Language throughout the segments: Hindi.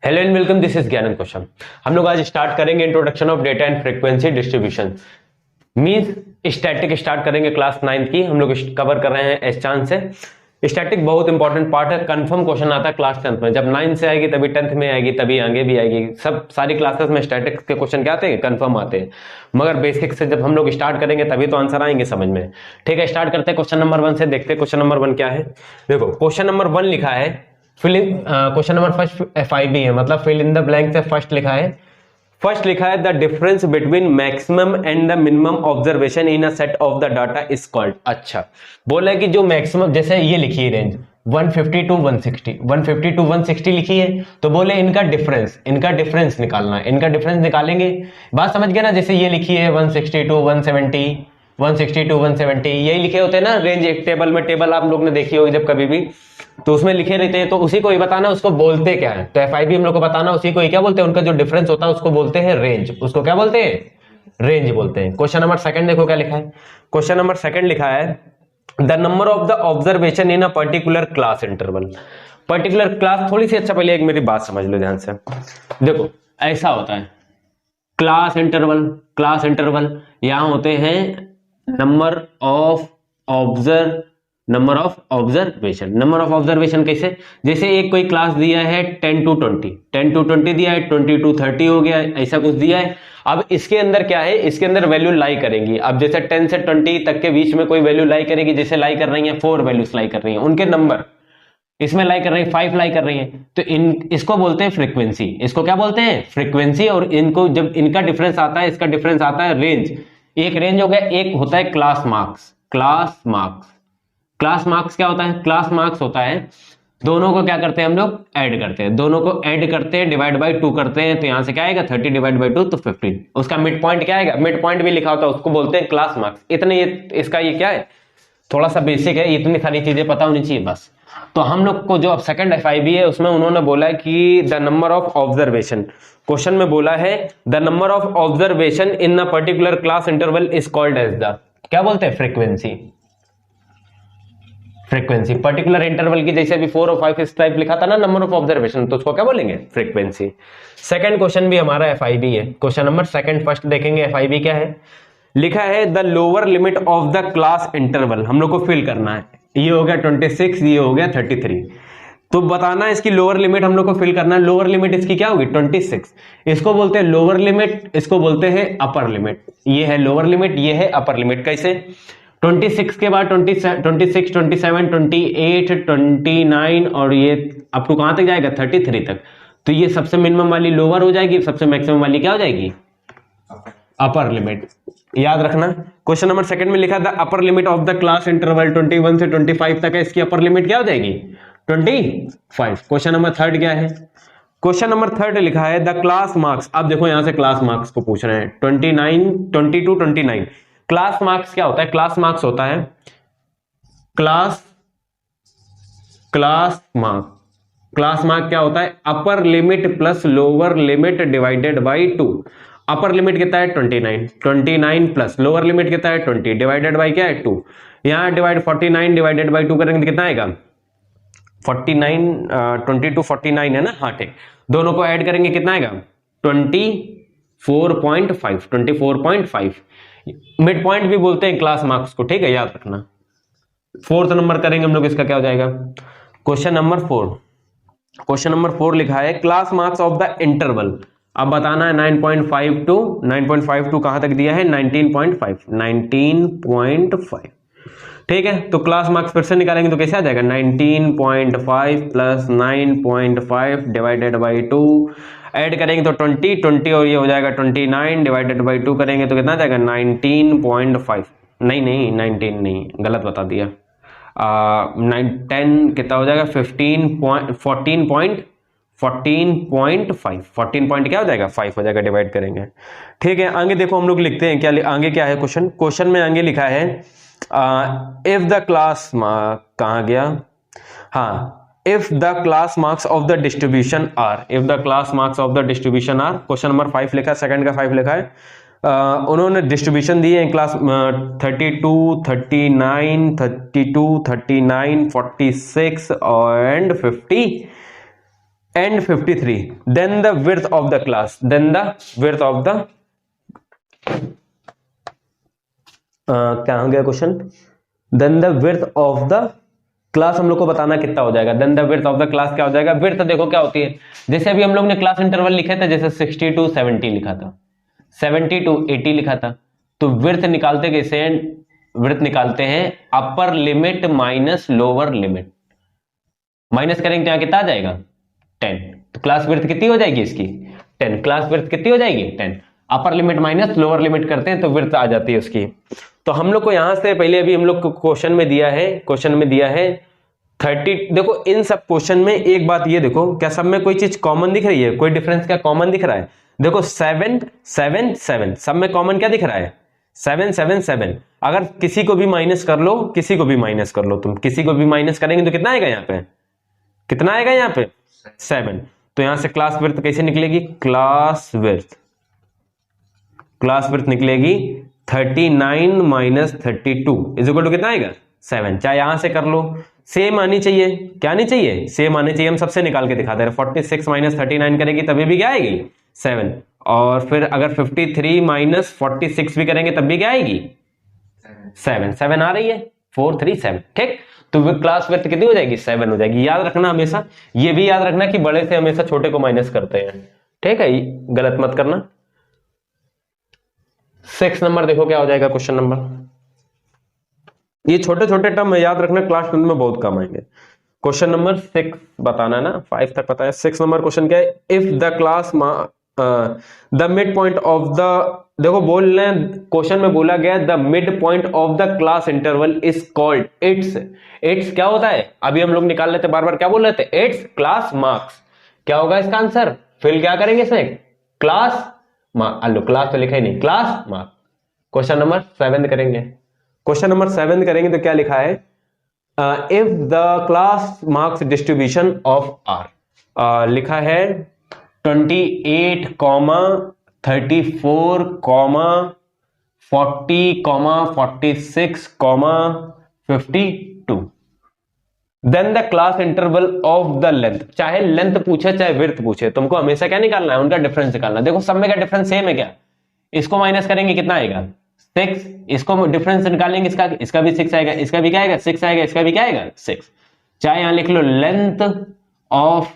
Hello and welcome, this is Gyanand Kaushal. हम लोग आज स्टार्ट करेंगे introduction of data and frequency distribution. Means static start करेंगे क्लास 9 की। हम लोग कवर कर रहे हैं एस चांस से। स्टैटिक बहुत इंपॉर्टेंट पार्ट है, कंफर्म क्वेश्चन आता है क्लास 10th में। जब 9 से आएगी तभी 10th में आएगी, तभी आगे भी आएगी। सब सारी क्लासेस में स्टैटिक के क्वेश्चन क्या आते हैं? कंफर्म आते हैं। मगर बेसिक से जब हम लोग स्टार्ट करेंगे तभी तो आंसर आएंगे समझ में। ठीक है, स्टार्ट करते हैं क्वेश्चन नंबर 1 से। देखते हैं क्वेश्चन नंबर 1 क्या है। देखो क्वेश्चन नंबर 1 लिखा है क्वेश्चन नंबर फर्स्ट FIB है, मतलब फिल इन द ब्लैंक से फर्स्ट लिखा है। फर्स्ट लिखा है the difference between maximum and the minimum observation in a set of the data is called. अच्छा, बोला है कि जो मैक्सिमम, जैसे ये लिखी है रेंज 150 टू 160, 150 टू 160 लिखी है, तो बोले इनका डिफरेंस निकालना है। इनका डिफरेंस निकालेंगे, बात समझ गए ना। जैसे ये लिखी है 160 टू 170, 160 टू 170, यही लिखे होते हैं ना रेंज। एक टेबल में, टेबल आप लोग ने देखी होगी जब कभी भी, तो उसमें लिखे रहते हैं। तो उसी को ही बताना उसको बोलते क्या है। तो FIB हम लोग को बताना उसी को ही क्या बोलते हैं, उनका जो डिफरेंस होता है उसको बोलते हैं रेंज। उसको क्या बोलते हैं? रेंज बोलते हैं। क्वेश्चन नंबर 2 देखो क्या लिखा है। क्वेश्चन नंबर 2 लिखा है the number of the observation in a particular class interval. Particular class, थोड़ी सी अच्छा पहले एक मेरी बात समझ लो ध्यान से। देखो ऐसा होता है क्लास इंटरवल यहां होते हैं नंबर ऑफ ऑब्जर्वेशन कैसे? जैसे एक कोई क्लास दिया है 10 टू 20 दिया है, 20 टू 30 हो गया, ऐसा कुछ दिया है। अब इसके अंदर क्या है, इसके अंदर वैल्यू लाई करेंगी। अब जैसे 10 से 20 तक के बीच में कोई वैल्यू लाई करेगी, जैसे लाई कर रही है 4 वैल्यूज लाई कर रही है, उनके नंबर इसमें लाई कर रही है, 5 लाई कर रही है, तो इसको बोलते हैं फ्रीक्वेंसी। इसको क्या बोलते हैं? फ्रीक्वेंसी। और इनको जब इनका डिफरेंस आता है, इसका डिफरेंस आता है रेंज। एक रेंज हो गया, एक होता है क्लास मार्क्स क्या होता है? क्लास मार्क्स होता है, दोनों को क्या करते हैं हम लोग? ऐड करते हैं। दोनों को ऐड करते हैं, डिवाइड बाई 2 करते हैं, तो यहां से क्या आएगा 30 डिवाइड बाई 2 तो 15। उसका मिड पॉइंट क्या आएगा? मिड पॉइंट भी लिखा होता है, उसको बोलते हैं क्लास मार्क्स। इतने इसका ये क्या है, थोड़ा सा बेसिक है, इतनी सारी चीजें पता होनी चाहिए बस। तो हम लोग को जो अब सेकंड FIB है उसमें उन्होंने बोला है कि the number of observation, question में बोला है the number of observation in a particular class interval is called as the, क्या बोलते हैं? फ्रीक्वेंसी। पर्टिकुलर इंटरवल की, जैसे अभी 4 और 5 इस टाइप लिखा था ना नंबर ऑफ ऑब्जर्वेशन, तो उसको क्या बोलेंगे? फ्रीक्वेंसी। सेकंड क्वेश्चन भी हमारा FIB है। क्वेश्चन नंबर 2 फर्स्ट देखेंगे FIB क्या है। लिखा है the lower limit of the class interval, हम लोग को फिल करना है। ये हो गया 26, ये हो गया 33, तो बताना है इसकी लोअर लिमिट हम लोग को फिल करना है। लोअर लिमिट इसकी क्या होगी? 26। इसको बोलते हैं लोअर लिमिट, इसको बोलते हैं अपर लिमिट। ये है लोअर लिमिट, ये है अपर लिमिट। कैसे? 26 के बाद 26, 27, 28, 29 और ये अप टू कहां तक जाएगा? 33 तक। तो ये सबसे मिनिमम वाली लोअर हो जाएगी, सबसे मैक्सिमम वाली क्या हो जाएगी? Upper limit. याद रखना, क्वेश्चन नंबर 2 में लिखा था upper limit of the class interval 21 से 25 तक है, इसकी अपर लिमिट क्या हो जाएगी? 25। क्वेश्चन नंबर 3 क्या है? क्वेश्चन नंबर 3 लिखा है द क्लास मार्क्स। अब देखो यहां से क्लास मार्क्स को पूछ रहे हैं 20 टू 29। क्लास मार्क्स क्या होता है? क्लास मार्क्स होता है क्लास मार्क क्या होता है? Upper limit plus lower limit divided by 2। Upper limit कितना है? 29 प्लस लोअर लिमिट कितना है? 20 डिवाइडेड बाई क्या है? 2। यहां डिवाइड 49 डिवाइडेड बाई 2 करेंगे तो कितना आएगा? 49, 20 टू 49 है ना? हाँ ठीक, दोनों को ऐड करेंगे कितना आएगा? 24.5। मिड पॉइंट भी बोलते हैं क्लास मार्क्स को, ठीक है, याद रखना। 4th नंबर करेंगे हम लोग, इसका क्या हो जाएगा? क्वेश्चन नंबर 4 लिखा है class marks of the interval. अब बताना है 9.5 टू कहां तक दिया है? 19.5। ठीक है, तो क्लास मार्क्स फिर से निकालेंगे तो कैसे आ जाएगा? 19.5 प्लस 9.5 डिवाइडेड बाई 2, ऐड करेंगे तो 20 और ये हो जाएगा 29 डिवाइडेड बाई 2 करेंगे तो कितना आ जाएगा? 19.5। नहीं 19 नहीं, गलत बता दिया। 10 कितना हो जाएगा? 14 पॉइंट क्या हो जाएगा? 5 हो जाएगा, डिवाइड करेंगे। ठीक है, आगे देखो हम लोग लिखते हैं क्या, आगे क्या है क्वेश्चन में आगे लिखा है इफ द क्लास कहां गया? हाँ, if the class marks of the distribution are, question number 5 लिखा है, सेकंड का 5 लिखा है। उन्होंने डिस्ट्रीब्यूशन दिए हैं class 32, 39, 32, 39, 46 and 50। And 53, then the width of the class, then the width of the क्या हो गया question, then the width of the class हम लोग को बताना कितना हो जाएगा। Then the width of the class क्या हो जाएगा, विड्थ देखो क्या होती है, जैसे अभी हम लोग ने क्लास इंटरवल लिखे थे, जैसे 60 to 70 लिखा था, 70 to 80 लिखा था, तो विड्थ निकालते कैसे हैं, विड्थ निकालते हैं अपर limit minus lower limit, minus करेंगे तो यहाँ कितना आ जाएगा 10, तो क्लास विड्थ कितनी हो जाएगी इसकी 10, क्लास विड्थ कितनी हो जाएगी 10, अपर लिमिट माइनस लोअर लिमिट करते हैं तो विड्थ आ जाती है उसकी। तो हम लोग को यहां से पहले अभी हम लोग को क्वेश्चन में दिया है 30। देखो इन सब क्वेश्चन में एक बात ये देखो, क्या सब में कोई चीज कॉमन दिख रही है, कोई डिफरेंस क्या कॉमन दिख रहा है, देखो 7 7 7 सब में कॉमन क्या दिख रहा है 7 7 7, अगर किसी को भी माइनस कर लो, किसी को भी माइनस कर लो, तुम किसी को भी माइनस करेंगे तो कितना आएगा यहाँ पे, कितना आएगा यहाँ पे 7, तो यहां से क्लास विड्थ कैसे निकलेगी, क्लास विड्थ निकलेगी 39 माइनस 32 इज इक्वल टू कितना आएगा 7, चाहे यहां से कर लो, सेम आनी चाहिए, क्या आनी चाहिए, सेम आनी चाहिए, हम सबसे निकाल के दिखाते हैं, 46 माइनस 39 करेगी तभी भी क्या आएगी 7, और फिर अगर 53 माइनस 46 भी करेंगे तब भी क्या आएगी 7 आ रही है 437, ठीक, तो क्लास विड्थ कितनी हो जाएगी 7 हो जाएगी। याद रखना हमेशा, ये भी याद रखना कि बड़े से हमेशा छोटे को माइनस करते हैं, ठीक है, गलत मत करना। 6 नंबर देखो क्या हो जाएगा क्वेश्चन नंबर, ये छोटे छोटे टर्म याद रखना, क्लास 10 में बहुत कम आएंगे। क्वेश्चन नंबर 6 बताना है ना, 5 तक पता है, 6 नंबर क्वेश्चन क्या है, if the class the mid point of the, देखो बोल रहे हैं क्वेश्चन में बोला गया the mid point of the class interval is called its क्या होता है, अभी हम लोग निकाल लेते बार बार क्या बोल रहे थे, इट्स क्लास मार्क्स, क्या होगा इसका आंसर, फिर क्या करेंगे इसमें क्लास मार्क, लो क्लास तो लिखा ही नहीं, क्लास मार्क। क्वेश्चन नंबर 7 करेंगे, क्वेश्चन नंबर 7 करेंगे तो क्या लिखा है, if the class marks distribution of are, लिखा है 28, 34, 40, 46, 52, then the class interval of the length, चाहे लेंथ पूछे चाहे विड्थ पूछे, तुमको हमेशा क्या निकालना है, उनका डिफरेंस निकालना। देखो सब में का डिफरेंस सेम है क्या, इसको माइनस करेंगे कितना आएगा 6, इसको डिफरेंस निकालेंगे इसका भी 6 आएगा, इसका भी क्या आएगा 6 आएगा, इसका भी क्या आएगा 6, चाहे यहां लिख लो लेंथ ऑफ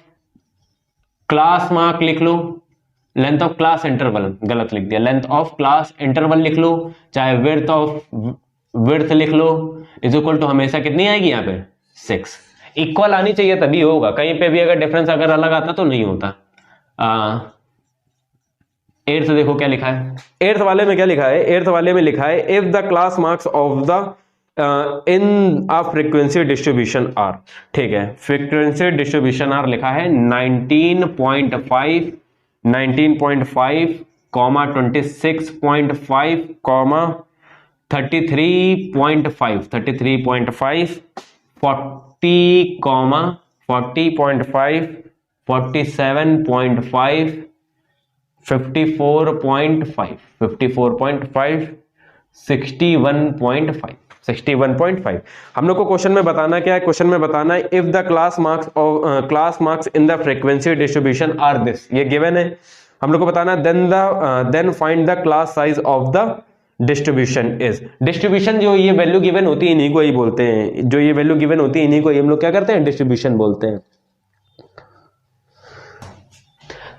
क्लास मार्क लिख लो, लेंथ ऑफ क्लास इंटरवल गलत लिख दिया, लेंथ ऑफ क्लास इंटरवल लिख लो, चाहे विड्थ लिख लो, इज इक्वल टू हमेशा कितनी आएगी यहाँ पे 6, इक्वल आनी चाहिए तभी होगा, कहीं पे भी अगर डिफरेंस अगर अलग आता तो नहीं होता। 8th देखो क्या लिखा है, 8th वाले में क्या लिखा है, 8th वाले में लिखा है if the class marks of the in a frequency distribution are, ठीक है, फ्रीक्वेंसी डिस्ट्रीब्यूशन आर लिखा है 19.5, 19.5, 26.5, 33.5, 33.5, 40, 40.5, 47.5, 54.5, 54.5, 61.5, 61.5। हम लोग को क्वेश्चन में बताना क्या है, क्वेश्चन में बताना है if the class marks in the frequency distribution are this, ये गिवन है, हम लोग को बताना then find the class size of the distribution is, distribution जो ये वैल्यू गिवन होती है इन्हीं को ही बोलते हैं, जो ये वैल्यू गिवन होती है इन्हीं को हम लोग क्या करते हैं डिस्ट्रीब्यूशन बोलते हैं।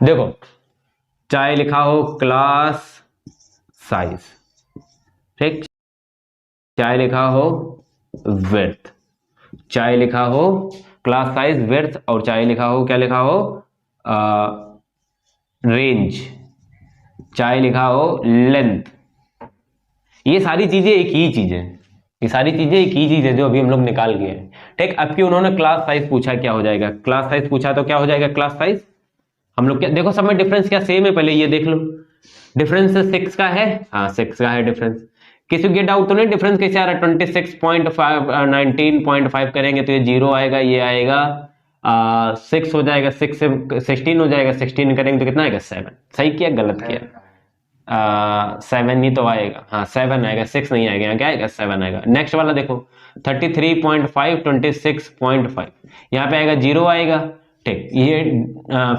देखो चाहे लिखा हो क्लास साइज, ठीक, चाहे लिखा हो विड्थ, चाहे लिखा हो क्लास साइज विड्थ, और चाहे लिखा हो क्या लिखा हो रेंज, चाहे लिखा हो लेंथ, ये सारी चीजें एक ही चीज है, ये सारी चीजें एक ही चीज है जो अभी हम लोग निकाल गए हैं, ठीक। अब कि उन्होंने क्लास साइज पूछा क्या हो जाएगा, क्लास साइज पूछा तो क्या हो जाएगा क्लास साइज, हम लोग क्या देखो सब में डिफरेंस क्या सेम है, पहले ये देख लो डिफरेंस 6 का है, हाँ 6 का है डिफरेंस, किसी को डाउट तो नहीं डिफरेंस कैसे आ रहा है, 26.5 19.5 करेंगे तो ये 0 आएगा, ये आएगा 6 हो जाएगा, 6 से 16 हो जाएगा, 16 करेंगे तो कितना आएगा 7, सही किया गलत किया, 7 ही तो आएगा, हाँ 7 आएगा, 6 नहीं आएगा, यहाँ क्या आएगा 7 आएगा। नेक्स्ट वाला देखो 33.5 26.5, यहाँ पे आएगा 0 आएगा, ठीक, ये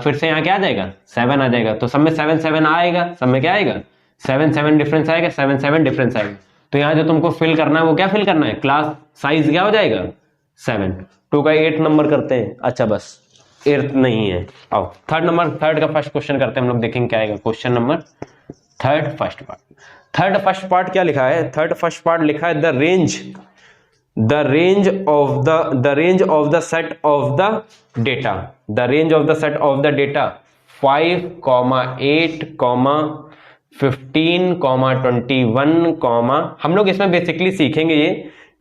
फिर से यहाँ क्या आ जाएगा 7 आ जाएगा, तो सब में 7 7 आएगा, सब में क्या आएगा 7 7 डिफरेंस आएगा, 7 7 डिफरेंस आएगा। तो यहाँ जो तुमको फिल करना है वो क्या फिल करना है, क्लास साइज क्या हो जाएगा 7। 2 का 8 नंबर करते हैं। अच्छा बस 8 नहीं है। आओ थर्ड का फर्स्ट क्वेश्चन करते हैं हम लोग, देखेंगे क्या आएगा। Question number third first part क्या लिखा है, थर्ड फर्स्ट पार्ट लिखा है the range of the set of the data, the range of the set of the data 5, 8, 15, 21, हम लोग इसमें बेसिकली सीखेंगे ये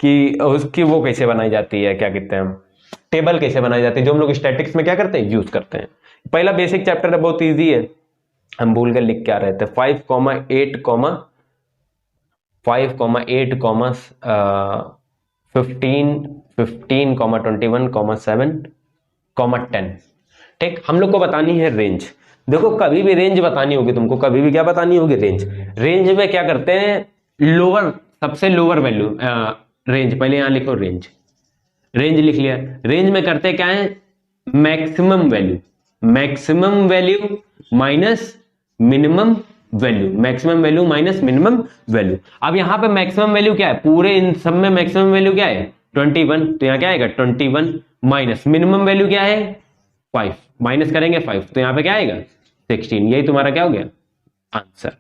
कि उसकी वो कैसे बनाई जाती है, क्या कहते हैं, टेबल कैसे बनाई जाती है, जो हम लोग स्टैटिक्स में क्या करते हैं, यूज करते हैं। पहला बेसिक चैप्टर है, बहुत इजी है, हम भूल कर लिख क्या रहे थे, 5, 8, 5, 8, 15, 21, 7, 10। ठीक, हम लोग को बतानी है रेंज। देखो कभी भी रेंज बतानी होगी तुमको, कभी भी क्या बतानी होगी, रेंज में क्या करते हैं, लोअर, सबसे लोअर वैल्यू रेंज, पहले यहां लिखो रेंज लिख लिया। रेंज में करते क्या है, maximum value minus minimum value, अब यहां पे मैक्सिमम वैल्यू क्या है, पूरे इन सब में मैक्सिमम वैल्यू क्या है 21, तो यहां क्या आएगा 21 माइनस मिनिमम वैल्यू क्या है 5, माइनस करेंगे 5, तो यहां पे क्या आएगा 16। यही तुम्हारा क्या हो गया answer.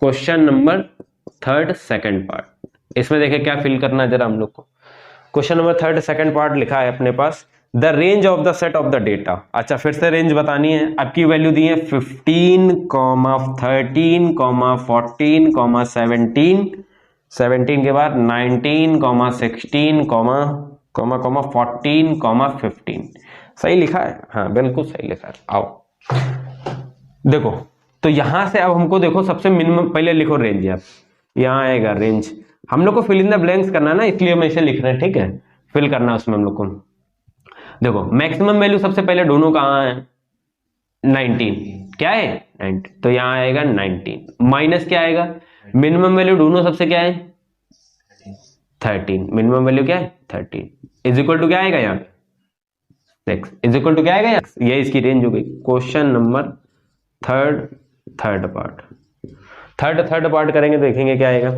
Question number third second part, इसमें देखें क्या फिल करना है जरा हम लोग को। Question number third second part लिखा है अपने पास, the range of the set of the data. अच्छा फिर से रेंज बतानी है, आपकी वैल्यू दी है 15, 13, 14, 17, 17 के बाद 19, 16, 14, 15। सही लिखा है, हाँ बिल्कुल सही लिखा है। आओ देखो, तो यहां से अब हमको देखो सबसे मिनिमम, पहले लिखो रेंज, आप यहां आएगा रेंज, हम लोग को फिल इन द ब्लैंक्स करना है ना, इसलिए हम ऐसे लिख रहे हैं, ठीक है, फिल करना उसमें हम लोग को। देखो मैक्सिमम वैल्यू सबसे पहले दोनों कहां है 19, क्या है 19, तो यहां आएगा 19 माइनस क्या आएगा, मिनिमम वैल्यू दोनों सबसे क्या है 13, मिनिमम वैल्यू क्या है 13 इज इक्वल टू क्या आएगा यहाँ 6 इज इक्वल टू क्या आएगा यहाँ, ये इसकी रेंज हो गई। क्वेश्चन नंबर थर्ड पार्ट करेंगे, देखेंगे क्या आएगा।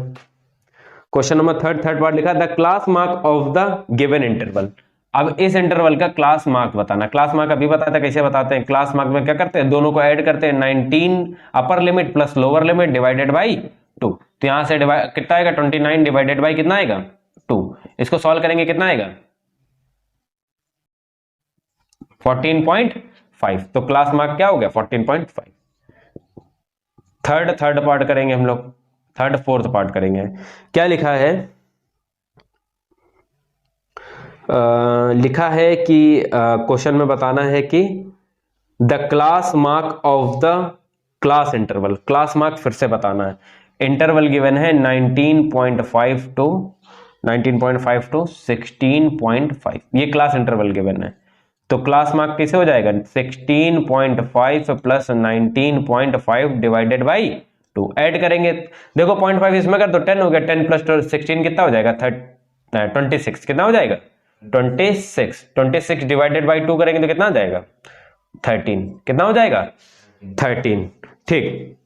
क्वेश्चन नंबर थर्ड पार्ट लिखा the class mark of the given interval. अब इस इंटरवल का क्लास मार्क बताना। क्लास मार्क अभी बताते हैं, कैसे बताते हैं, क्लास मार्क में क्या करते हैं, दोनों को ऐड करते हैं, 19 अपर limit plus lower limit divided by 2, तो यहां से कितना आएगा 29 डिवाइडेड बाई कितना आएगा 2, इसको सॉल्व करेंगे कितना आएगा 14.5, तो क्लास मार्क क्या हो गया 14.5। थर्ड पार्ट करेंगे हम लोग, फोर्थ पार्ट करेंगे। क्या लिखा है, लिखा है कि क्वेश्चन में बताना है कि the class mark of the class interval, class mark फिर से बताना है। इंटरवल गिवन है 19.5 to 16.5, ये क्लास इंटरवल गिवन है, तो क्लास मार्क कैसे हो जाएगा 16.5 प्लस 19.5 डिवाइडेड बाई 2, ऐड करेंगे, देखो 0.5 इसमें कर दो 10 हो गया, 10 प्लस 16 कितना हो जाएगा 26, कितना हो जाएगा 26 डिवाइडेड बाई 2 करेंगे तो कितना हो जाएगा 13, कितना हो जाएगा 13। ठीक,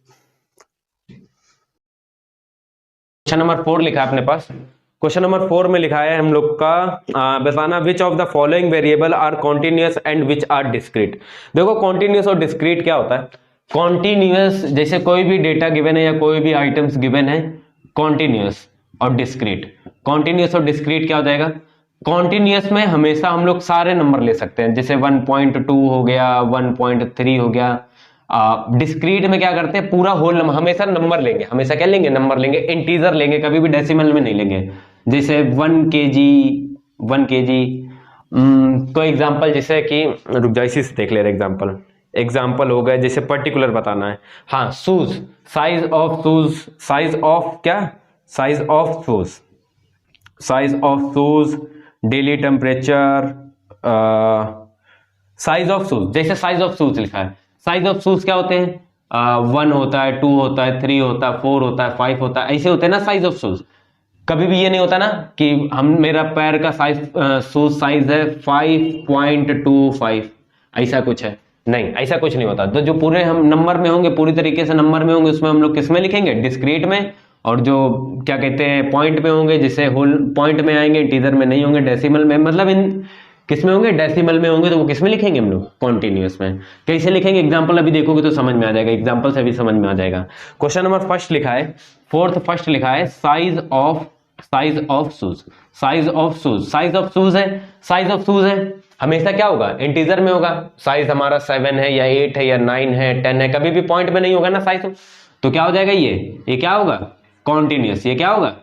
क्वेश्चन नंबर 4 लिखा है अपने पास। क्वेश्चन नंबर 4 में लिखा है हम लोग का बताना which of the following variable are continuous and which are discrete. देखो कॉन्टिन्यूअस और डिस्क्रीट क्या होता है, कॉन्टिन्यूअस जैसे कोई भी डेटा गिवन है या कोई भी आइटम्स गिवन है, कॉन्टिन्यूअस और डिस्क्रीट। कॉन्टिन्यूअस और डिस्क्रीट क्या हो जाएगा, कॉन्टिन्यूअस में हमेशा हम लोग सारे नंबर ले सकते हैं, जैसे 1.2 हो गया, 1.3 हो गया। डिस्क्रीट में क्या करते हैं, पूरा होल नंबर, हमेशा नंबर लेंगे, हमेशा क्या लेंगे नंबर लेंगे, इंटीजर लेंगे, कभी भी डेसिमल में नहीं लेंगे। जैसे 1 kg तो एग्जांपल जैसे कि रुक जाओ इसी से देख ले रहे एग्जांपल हो गया, जैसे पर्टिकुलर बताना है। हाँ shoes, size of shoes, daily temperature, size of shoes, जैसे साइज ऑफ शूज लिखा है, साइज ऑफ शूज क्या होते हैं 1 होता है, 2 होता है, 3 होता है, 4 होता है, 5 होता है, ऐसे होते हैं ना साइज ऑफ शूज। कभी भी ये नहीं होता ना कि मेरा पैर का साइज शूज साइज है 5.25, ऐसा कुछ है? नहीं, ऐसा कुछ नहीं होता। तो जो पूरे हम नंबर में होंगे, पूरी तरीके से नंबर में होंगे, उसमें हम लोग किस में लिखेंगे? डिस्क्रीट में। और जो क्या कहते हैं पॉइंट में होंगे, जिससे होल पॉइंट में आएंगे, इंटीजर में नहीं होंगे, डेसिमल में, मतलब इन किस में होंगे? डेसिमल में होंगे, तो वो किस में लिखेंगे हम लोग? कॉन्टिन्यूअस में। कैसे लिखेंगे? एग्जांपल अभी देखोगे तो समझ में आ जाएगा, एग्जांपल से भी समझ में आ जाएगा। क्वेश्चन नंबर फर्स्ट लिखा है, फर्स्ट लिखा है size of shoes. Size of shoes है, साइज ऑफ शूज है, हमेशा क्या होगा? इंटीजर में होगा। साइज हमारा 7 है या 8 है या 9 है 10 है, कभी भी पॉइंट में नहीं होगा ना साइज। तो क्या हो जाएगा? ये क्या होगा? कॉन्टिन्यूअस। ये क्या होगा?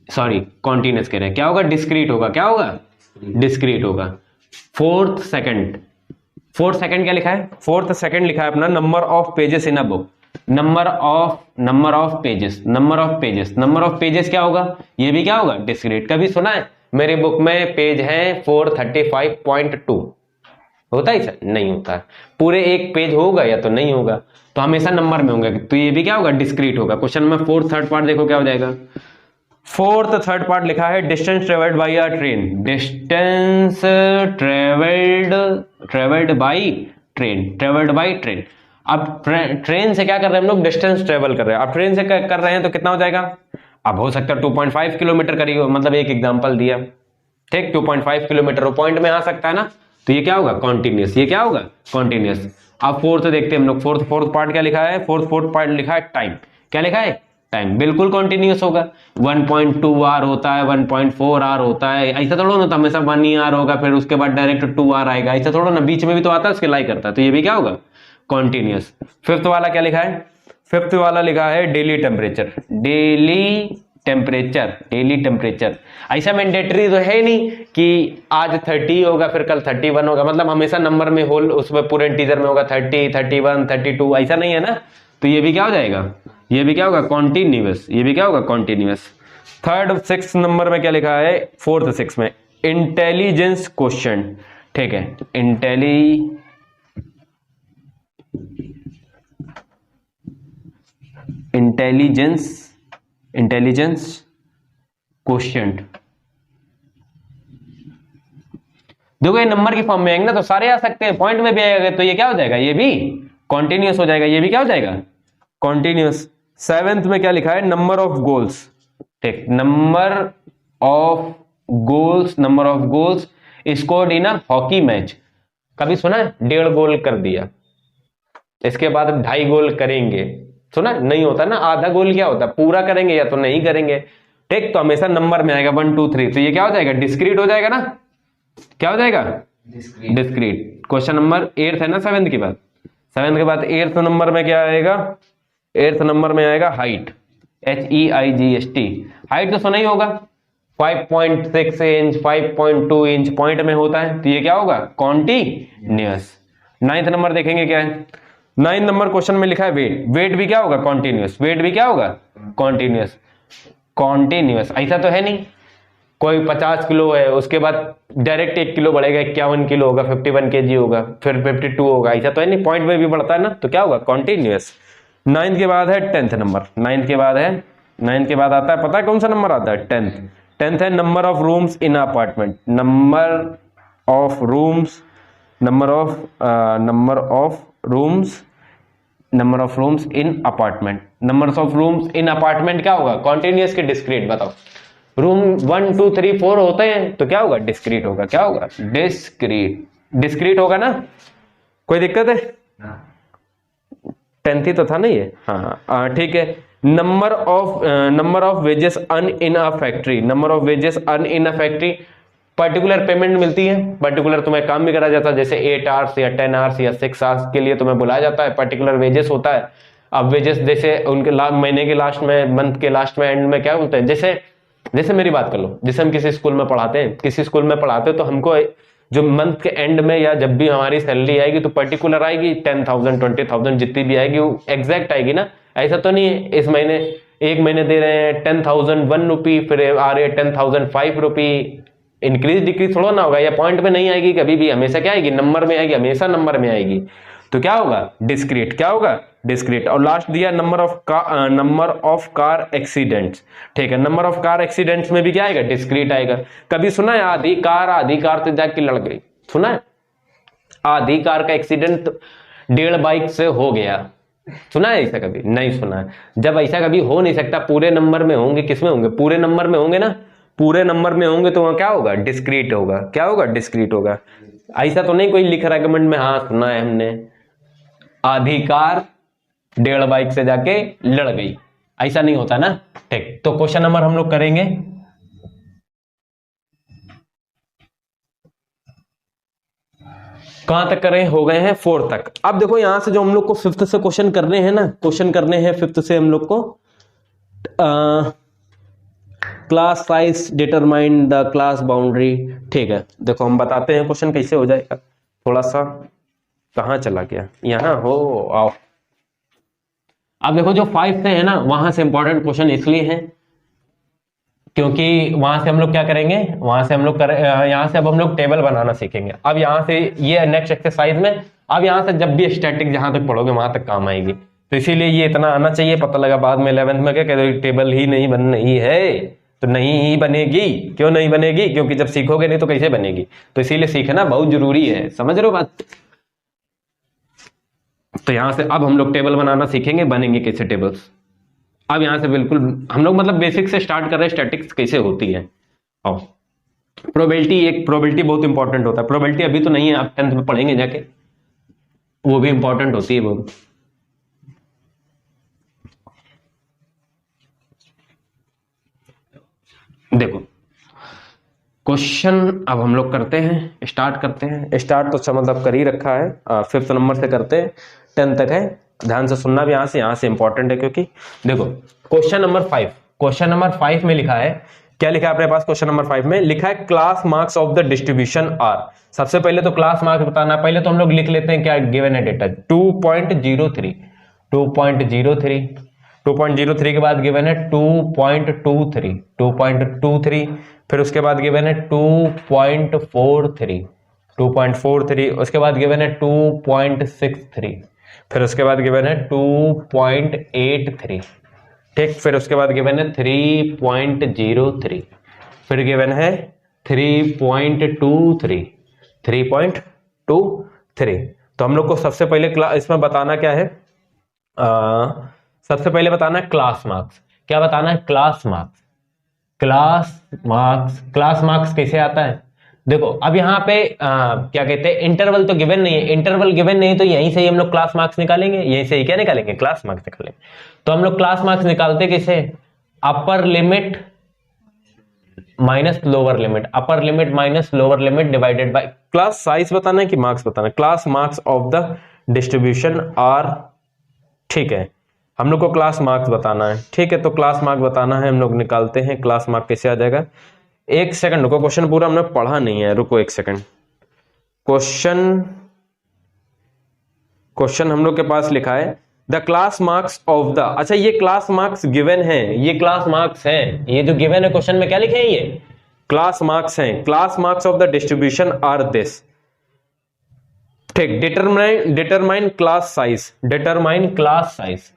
सॉरी, कॉन्टिन्यूअस कह रहे हैं, क्या होगा? डिस्क्रीट होगा। क्या होगा? डिस्क्रीट होगा। फोर्थ सेकंड क्या लिखा है? फोर्थ सेकंड लिखा है अपना, number of pages in a book. Number of pages क्या होगा? ये भी क्या होगा? डिस्क्रीट। कभी सुना है मेरे बुक में पेज है 435.2? होता है सर? नहीं होता। पूरे एक पेज होगा या तो नहीं होगा, तो हमेशा नंबर में होंगे, तो ये भी क्या होगा? डिस्क्रीट होगा। क्वेश्चन में फोर्थ थर्ड पार्ट देखो क्या हो जाएगा। फोर्थ थर्ड पार्ट लिखा है distance travelled by a train. Distance travelled by train. अब ट्रेन से क्या कर रहे हैं हम लोग? डिस्टेंस ट्रेवल कर रहे हैं। अब ट्रेन से कर रहे हैं तो कितना हो जाएगा? अब हो सकता है 2.5 किलोमीटर करीब, मतलब एक एग्जांपल दिया, ठीक, 2.5 किलोमीटर वो पॉइंट में आ सकता है ना, तो ये क्या होगा? कॉन्टिन्यूअस। ये क्या होगा? कॉन्टिन्यूअस। अब फोर्थ देखते हैं हम लोग, फोर्थ पार्ट क्या लिखा है? फोर्थ पार्ट लिखा है टाइम। क्या लिखा है? टाइम। बिल्कुल कॉन्टिन्यूअस होगा। 1.2 आवर होता है, 1.4 आवर होता है, ऐसा थोड़ा ना, तो हमेशा 1 आवर होगा, फिर उसके बाद डायरेक्ट 2 आवर आएगा, ऐसा थोड़ा ना, बीच में भी तो आता है, उसके लाई करता है, तो ये भी क्या होगा? कॉन्टिन्यूअस। फिफ्थ वाला क्या लिखा है? फिफ्थ वाला लिखा है डेली टेम्परेचर। ऐसा मैंडेटरी तो है नहीं कि आज 30 होगा फिर कल 31 होगा, मतलब हमेशा नंबर में होल उसमें पूरे इंटीजर में होगा 30, 31, 32, ऐसा नहीं है ना, तो ये भी क्या हो जाएगा? ये भी क्या होगा? कॉन्टिन्यूअस। ये भी क्या होगा? कॉन्टिन्यूअस। थर्ड 6 नंबर में क्या लिखा है? फोर्थ 6 में इंटेलिजेंस क्वेश्चन, ठीक है, इंटेलिजेंस क्वेश्चन। देखो ये नंबर की फॉर्म में आएंगे ना, तो सारे आ सकते हैं, पॉइंट में भी आएगा, तो ये क्या हो जाएगा? ये भी कॉन्टिन्यूअस हो जाएगा। ये भी क्या हो जाएगा? कॉन्टिन्यूअस। 7th में क्या लिखा है? नंबर ऑफ गोल्स, ठीक, number of goals scored in a hockey match. कभी सुना है 1.5 गोल कर दिया, इसके बाद 2.5 गोल करेंगे? सुना नहीं होता ना। आधा गोल क्या होता है? पूरा करेंगे या तो नहीं करेंगे, ठीक, तो हमेशा नंबर में आएगा 1 2 3, तो ये क्या हो जाएगा? डिस्क्रीट हो जाएगा ना। क्या हो जाएगा? डिस्क्रीट। क्वेश्चन नंबर 8 है ना 7th के बाद। 7th के बाद 8th नंबर में क्या आएगा? 8th नंबर में आएगा हाइट, HEIGHT। हाइट तो सुना ही होगा, 5.6 इंच, 5.2 इंच पॉइंट में होता है, तो ये क्या होगा? कॉन्टिन्यूअस। 9th नंबर देखेंगे क्या है? 9 नंबर क्वेश्चन में लिखा है वेट भी क्या होगा? कॉन्टिन्यूअस। वेट भी क्या होगा? कॉन्टिन्यूअस। ऐसा तो है नहीं कोई 50 किलो है, उसके बाद डायरेक्ट 1 किलो बढ़ेगा, 51 किलो होगा, 51 kg होगा, फिर 52 होगा, ऐसा तो है नहीं, पॉइंट में भी बढ़ता है ना, तो क्या होगा? कॉन्टिन्यूअस। 9th के बाद है 10th नंबर। 9th के बाद आता है, पता है कौन सा नंबर आता है? 10th है number of rooms in apartment. Number of rooms in apartment. Numbers of rooms in apartment क्या होगा? कॉन्टिन्यूअस के डिस्क्रीट? बताओ। रूम 1 2 3 4 होते हैं, तो क्या होगा? डिस्क्रीट होगा। क्या होगा? डिस्क्रीट होगा ना। कोई दिक्कत है? 10th ही तो था ना ये। हाँ ठीक है। Number of wages earn in a factory. Number of wages earn in a factory, particular payment मिलती है, पर्टिकुलर तुम्हें काम भी करा जाता है, जैसे 8 आवर्स या 10 आवर्स या 6 आवर्स के लिए तुम्हें बुलाया जाता है, पर्टिकुलर वेजेस होता है। अब वेजेस जैसे उनके महीने के लास्ट में, मंथ के लास्ट में, एंड में क्या बोलते हैं, जैसे मेरी बात कर लो, जैसे हम किसी स्कूल में पढ़ाते हैं, तो हमको जो मंथ के एंड में या जब भी हमारी सैलरी आएगी तो पर्टिकुलर आएगी, 10,000 20,000 जितनी भी आएगी वो एग्जैक्ट आएगी ना। ऐसा तो नहीं है इस महीने एक महीने दे रहे हैं 10,001 रुपी, फिर आ रहे हैं 10,005 रुपी, इंक्रीज डिक्रीज थोड़ा ना होगा, या पॉइंट में नहीं आएगी कभी भी, हमेशा क्या आएगी? नंबर में आएगी, हमेशा नंबर में आएगी। तो क्या होगा? डिस्क्रीट। क्या होगा? डिस्क्रीट। और लास्ट दिया नंबर ऑफ कार एक्सीडेंट्स, ठीक है, नंबर ऑफ कार एक्सीडेंट्स में भी क्या आएगा? डिस्क्रीट आएगा। कभी सुना है आधी कार से जाके लड़ गई? सुना है? आधी कार का एक्सीडेंट 1.5 बाइक से हो गया। सुना है ऐसा कभी? नहीं सुना है। जब ऐसा कभी हो नहीं सकता, पूरे नंबर में होंगे, किसमें होंगे? पूरे नंबर में होंगे ना। पूरे नंबर में होंगे तो वहां क्या होगा? डिस्क्रीट होगा। क्या होगा? डिस्क्रीट होगा। ऐसा तो नहीं कोई लिख रहा है कमेंट में, हाँ सुना है हमने, आधी कार 1.5 बाइक से जाके लड़ गई, ऐसा नहीं होता ना। ठीक, तो क्वेश्चन नंबर हम लोग करेंगे कहां तक करें? हो गए हैं 4 तक। अब देखो यहां से जो हम लोग को 5th से क्वेश्चन करने हैं ना, क्वेश्चन करने हैं 5th से हम लोग को, class size determine the class boundary. ठीक है, देखो हम बताते हैं क्वेश्चन कैसे हो जाएगा। थोड़ा सा कहां चला गया, यहां हो, आओ। अब देखो जो 5 से है ना, वहां से इंपॉर्टेंट क्वेश्चन इसलिए है क्योंकि वहां से हम लोग क्या करेंगे, वहां से हम लोग यहां से अब हम लोग टेबल बनाना सीखेंगे। अब यहां से ये नेक्स्ट एक्सरसाइज में, अब यहां से जब भी स्टैटिक जहां तक पढ़ोगे वहां तक काम आएगी, तो इसीलिए ये इतना आना चाहिए। पता लगा बाद में 11th में क्या कहते, टेबल ही नहीं बन रही है, तो नहीं ही बनेगी। क्यों नहीं बनेगी? क्योंकि जब सीखोगे नहीं तो कैसे बनेगी। तो इसीलिए सीखना बहुत जरूरी है, समझ रहे हो बात? तो यहां से अब हम लोग टेबल बनाना सीखेंगे, बनेंगे कैसे टेबल्स। अब यहां से बिल्कुल हम लोग मतलब बेसिक से स्टार्ट कर रहे हैं, स्टैटिक्स कैसे होती है। और प्रोबेबिलिटी, एक प्रोबेबिलिटी बहुत इंपॉर्टेंट होता है। प्रोबेबिलिटी अभी तो नहीं है, आप 10th में पढ़ेंगे जाके, वो भी इंपॉर्टेंट होती है बहुत। देखो क्वेश्चन अब हम लोग करते हैं, स्टार्ट करते हैं। स्टार्ट तो अच्छा मतलब कर ही रखा है, 5th नंबर से करते हैं, 10 तक है। ध्यान से सुनना भी, यहां से इंपॉर्टेंट है। क्योंकि देखो क्वेश्चन नंबर 5, क्वेश्चन नंबर 5 में लिखा है, क्या लिखा है अपने पास? क्वेश्चन नंबर 5 में लिखा है class marks of the distribution are. सबसे पहले तो क्लास मार्क्स बताना, पहले तो हम लोग लिख लेते हैं क्या गिवन है डेटा, 2.03 2.03 के बाद गिवन है 2.23 फिर उसके बाद गिवन है 2.43 उसके बाद गिवन है 2.63 फिर उसके बाद गिवन है 2.83। ठीक, फिर उसके बाद गिवन है 3.03 फिर गिवन है 3.23 तो हम लोग को सबसे पहले इसमें बताना क्या है, सबसे पहले बताना है क्लास मार्क्स। क्या बताना है? Class marks. क्लास मार्क्स कैसे आता है? देखो अब यहाँ पे क्या कहते हैं, इंटरवल तो गिवन नहीं है, इंटरवल गिवन नहीं तो यहीं से ही हम लोग क्लास मार्क्स निकालेंगे, यहीं से ही क्या निकालेंगे? क्लास मार्क्स निकालेंगे। तो हम लोग क्लास मार्क्स निकालते कैसे? Upper limit minus lower limit, upper limit minus lower limit divided by class size बताना है कि मार्क्स बताना है? Class marks of the distribution are. ठीक है, हम लोग को क्लास मार्क्स बताना है। ठीक है, तो क्लास मार्क बताना है, हम लोग निकालते हैं। क्लास मार्क कैसे आ जाएगा? एक सेकंड रुको, क्वेश्चन पूरा हमने पढ़ा नहीं है, रुको एक सेकंड। क्वेश्चन हम लोग के पास लिखा है the class marks of the, अच्छा ये क्लास मार्क्स गिवन है, ये क्लास मार्क्स हैं, ये जो गिवन है क्वेश्चन में क्या लिखे हैं, ये क्लास मार्क्स हैं। Class marks of the distribution are this. ठीक, determine class size, determine class size.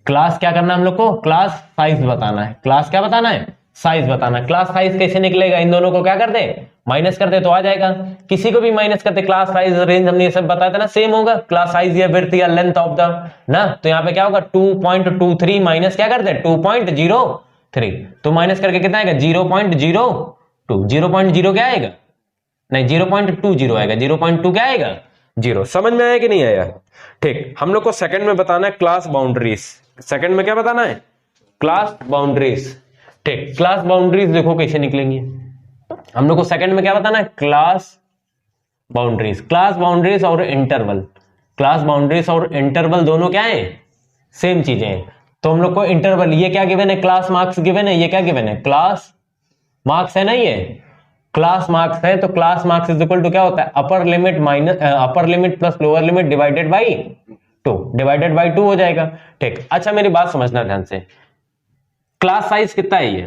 Class क्या करना है हम लोग को? क्लास साइज बताना है। क्लास क्या बताना है? साइज बताना है। क्लास साइज कैसे निकलेगा? इन दोनों को क्या कर दे? माइनस कर दे तो आ जाएगा। किसी को भी माइनस करते, क्लास साइज रेंज हमने ये सब बताया था ना, सेम होगा। क्लास साइज या विड्थ या लेंथ ऑफ द ना, तो यहाँ पे क्या होगा? 2.23 माइनस क्या कर दे? 2.03 तो माइनस करके कितना आएगा? 0.02। 0.0 क्या आएगा? नहीं 0.20 आएगा। 0.2 क्या आएगा? 0। समझ में आया कि नहीं आया? ठीक, हम लोग को सेकंड में बताना है क्लास बाउंड्रीज। सेकंड में क्या बताना है? Class boundaries. ठीक, क्लास बाउंड्रीज देखो कैसे निकलेंगी। हम लोग को सेकंड में क्या बताना है? Class boundaries. क्लास बाउंड्रीज और इंटरवल, क्लास बाउंड्रीज और इंटरवल दोनों क्या है? सेम चीजें हैं। तो हम लोग को इंटरवल, ये क्या गिवन है? क्लास मार्क्स गिवन है। ये क्या गिवन है? क्लास मार्क्स है ना, ये क्लास मार्क्स है। तो class marks is equal to क्या होता है? Upper limit minus upper limit plus lower limit divided by 2 हो जाएगा। ठीक, अच्छा मेरी बात समझना ध्यान से, क्लास साइज कितना है ये?